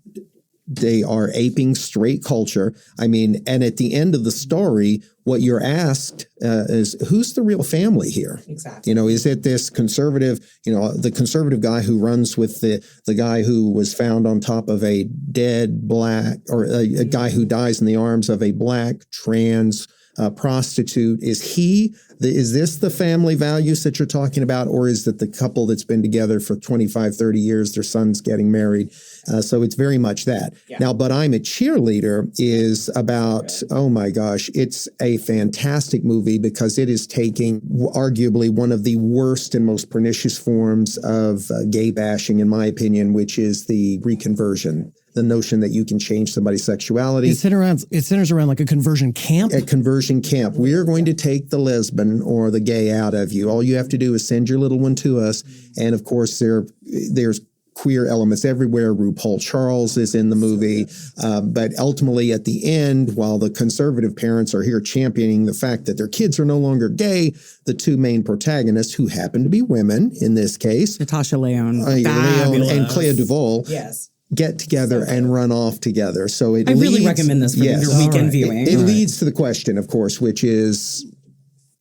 They are aping straight culture. I mean, and at the end of the story, what you're asked is, who's the real family here? Exactly. You know, is it this conservative, the conservative guy who runs with the guy who was found on top of a dead black, or a guy who dies in the arms of a black trans prostitute? Is this the family values that you're talking about? Or is it the couple that's been together for 25, 30 years, their son's getting married? So it's very much that. Yeah. Now, But I'm a Cheerleader is about, oh my gosh, it's a fantastic movie because it is taking arguably one of the worst and most pernicious forms of gay bashing, in my opinion, which is the reconversion. The notion that you can change somebody's sexuality. It centers around like a conversion camp. A conversion camp. We are going to take the lesbian or the gay out of you. All you have to do is send your little one to us. And of course, there's queer elements everywhere. RuPaul Charles is in the movie. But ultimately, at the end, while the conservative parents are here championing the fact that their kids are no longer gay, the two main protagonists, who happen to be women in this case, Natasha Lyonne, and Clea Duvall, yes, get together and run off together. So I really recommend this for your weekend viewing. It leads to the question, of course, which is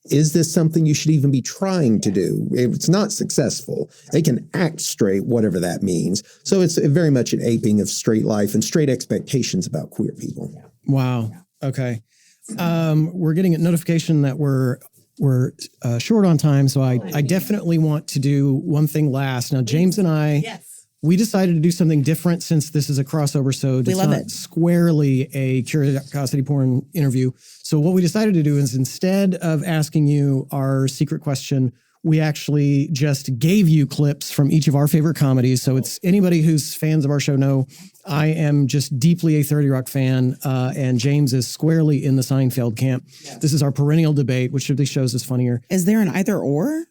this something you should even be trying to do? If it's not successful, they can act straight, whatever that means. So it's very much an aping of straight life and straight expectations about queer people. Yeah. Wow. Okay. We're getting a notification that we're short on time. So I definitely want to do one thing last. Now, James and I, we decided to do something different since this is a crossover, so it's not squarely a curiosity porn interview. So what we decided to do is, instead of asking you our secret question, we actually just gave you clips from each of our favorite comedies. So it's anybody who's fans of our show know I am just deeply a 30 Rock fan, and James is squarely in the Seinfeld camp. Yes. This is our perennial debate. Which of these shows is funnier? Is there an either or?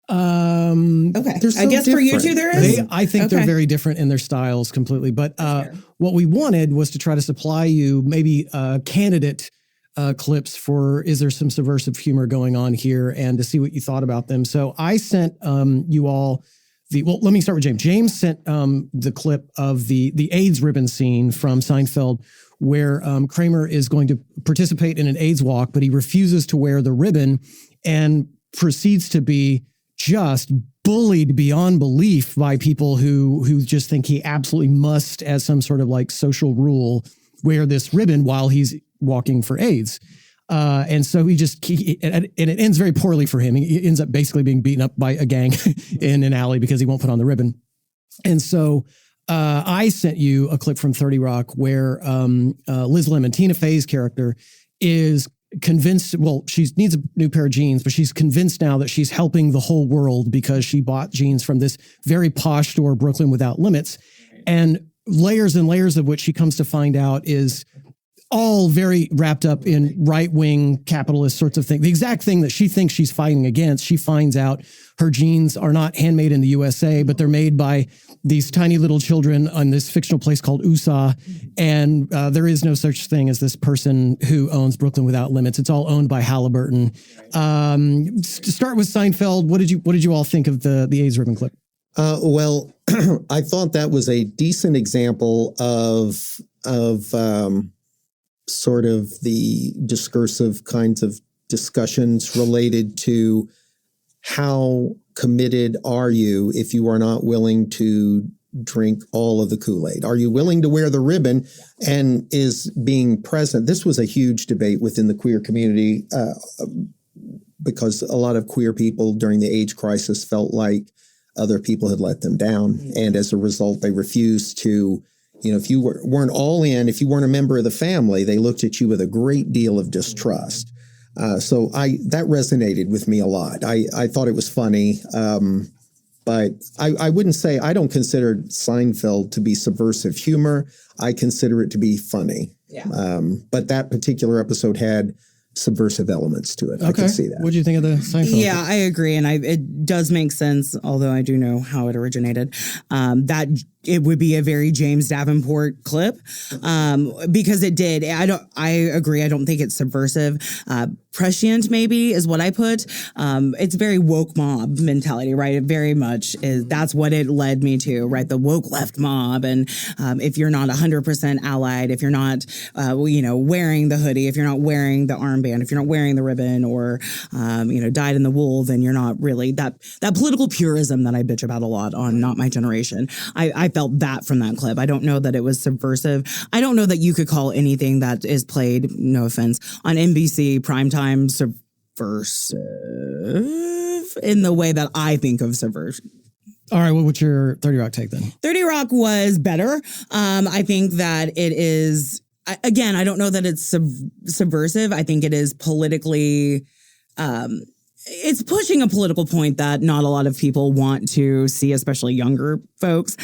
Okay. So I guess different. For you two there is? I think they're very different in their styles completely. But what we wanted was to try to supply you maybe candidate clips for, is there some subversive humor going on here, and to see what you thought about them. So I sent you all let me start with James. James sent the clip of the AIDS ribbon scene from Seinfeld, where Kramer is going to participate in an AIDS walk, but he refuses to wear the ribbon and proceeds to be just bullied beyond belief by people who just think he absolutely must, as some sort of like social rule, wear this ribbon while he's walking for AIDS. And so and it ends very poorly for him. He ends up basically being beaten up by a gang in an alley because he won't put on the ribbon. And so I sent you a clip from 30 Rock where Liz Lemon, Tina Fey's character, is convinced, she needs a new pair of jeans, but she's convinced now that she's helping the whole world because she bought jeans from this very posh store, Brooklyn Without Limits. And layers of which she comes to find out is all very wrapped up in right-wing capitalist sorts of things. The exact thing that she thinks she's fighting against, she finds out her jeans are not handmade in the USA, but they're made by these tiny little children on this fictional place called USA. And there is no such thing as this person who owns Brooklyn Without Limits. It's all owned by Halliburton. To start with Seinfeld, what did you all think of the AIDS ribbon clip? Well, I thought that was a decent example of sort of the discursive kinds of discussions related to how committed are you if you are not willing to drink all of the Kool-Aid? Are you willing to wear the ribbon? And is being present? This was a huge debate within the queer community because a lot of queer people during the AIDS crisis felt like other people had let them down. And as a result, they refused to, if you weren't all in, if you weren't a member of the family, they looked at you with a great deal of distrust. So that resonated with me a lot. I thought it was funny, but I wouldn't say, I don't consider Seinfeld to be subversive humor. I consider it to be funny. Yeah. But that particular episode had subversive elements to it. Okay. I can see that. What do you think of the Seinfeld? Yeah, I agree. And it does make sense, although I do know how it originated, that it would be a very James Davenport clip because it did. I agree. I don't think it's subversive. Prescient maybe is what I put. It's very woke mob mentality, right? It very much is. That's what it led me to, right? The woke left mob. And if you're not 100% allied, if you're not, wearing the hoodie, if you're not wearing the armband, if you're not wearing the ribbon or, dyed in the wool, then you're not really that political purism that I bitch about a lot on Not My Generation. I felt that from that clip. I don't know that it was subversive. I don't know that you could call anything that is played, no offense, on NBC primetime subversive in the way that I think of subversion. All right, well, what's your 30 Rock take then? 30 Rock was better. I think that it is, again, I don't know that it's subversive. I think it is politically, it's pushing a political point that not a lot of people want to see, especially younger folks.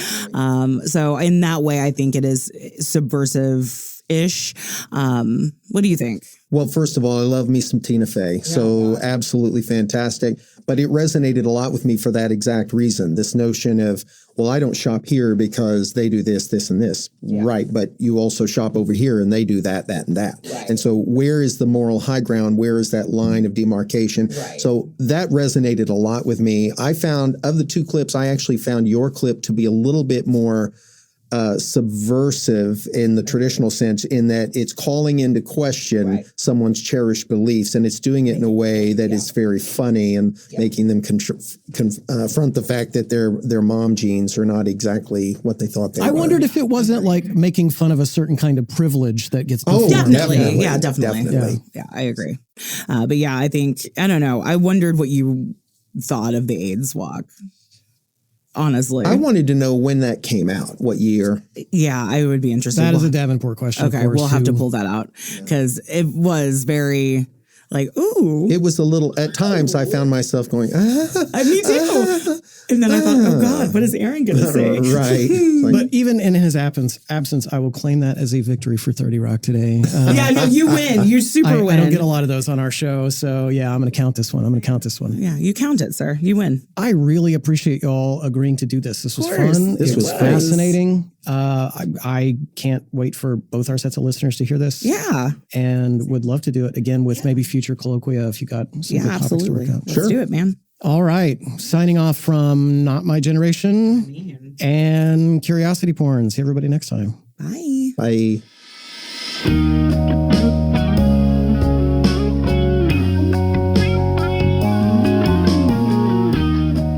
So in that way, I think it is subversive-ish. What do you think? Well, first of all, I love me some Tina Fey. So absolutely fantastic. But it resonated a lot with me for that exact reason. This notion of, well, I don't shop here because they do this, this, and this. Yeah. Right. But you also shop over here and they do that, that, and that. Right. And so where is the moral high ground? Where is that line of demarcation? Right. So that resonated a lot with me. I found, of the two clips, I actually found your clip to be a little bit more subversive in the traditional sense, in that it's calling into question someone's cherished beliefs, and it's doing it in a way that is very funny and making them confront the fact that their mom jeans are not exactly what they thought they were. I wondered if it wasn't like making fun of a certain kind of privilege that gets performed. Definitely. Yeah, definitely. Yeah, I agree. But yeah, I think, I don't know. I wondered what you thought of the AIDS walk. Honestly, I wanted to know when that came out, what year. Yeah, I would be interested. That is a Davenport question. Okay, we'll have to pull that out because it was very like, ooh. It was a little, at times I found myself going, me too. And then I thought, oh God, what is Aaron going to say? Right. Like, but even in his absence, I will claim that as a victory for 30 Rock today. Yeah, no, you win. You super win. I don't get a lot of those on our show. So yeah, I'm going to count this one. Yeah, you count it, sir. You win. I really appreciate y'all agreeing to do this. This was fun. This was fascinating. I can't wait for both our sets of listeners to hear this. Yeah. And would love to do it again with maybe future colloquia if you got some good topics to work out. Let's do it, man. All right. Signing off from Not My Generation and Curiosity Porn. See everybody next time. Bye. Bye.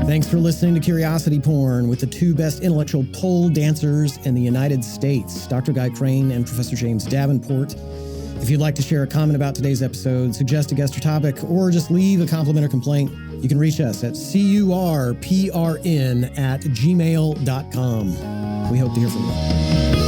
Thanks for listening to Curiosity Porn with the two best intellectual pole dancers in the United States, Dr. Guy Crane and Professor James Davenport. If you'd like to share a comment about today's episode, suggest a guest or topic, or just leave a compliment or complaint, you can reach us at curprn@gmail.com. We hope to hear from you.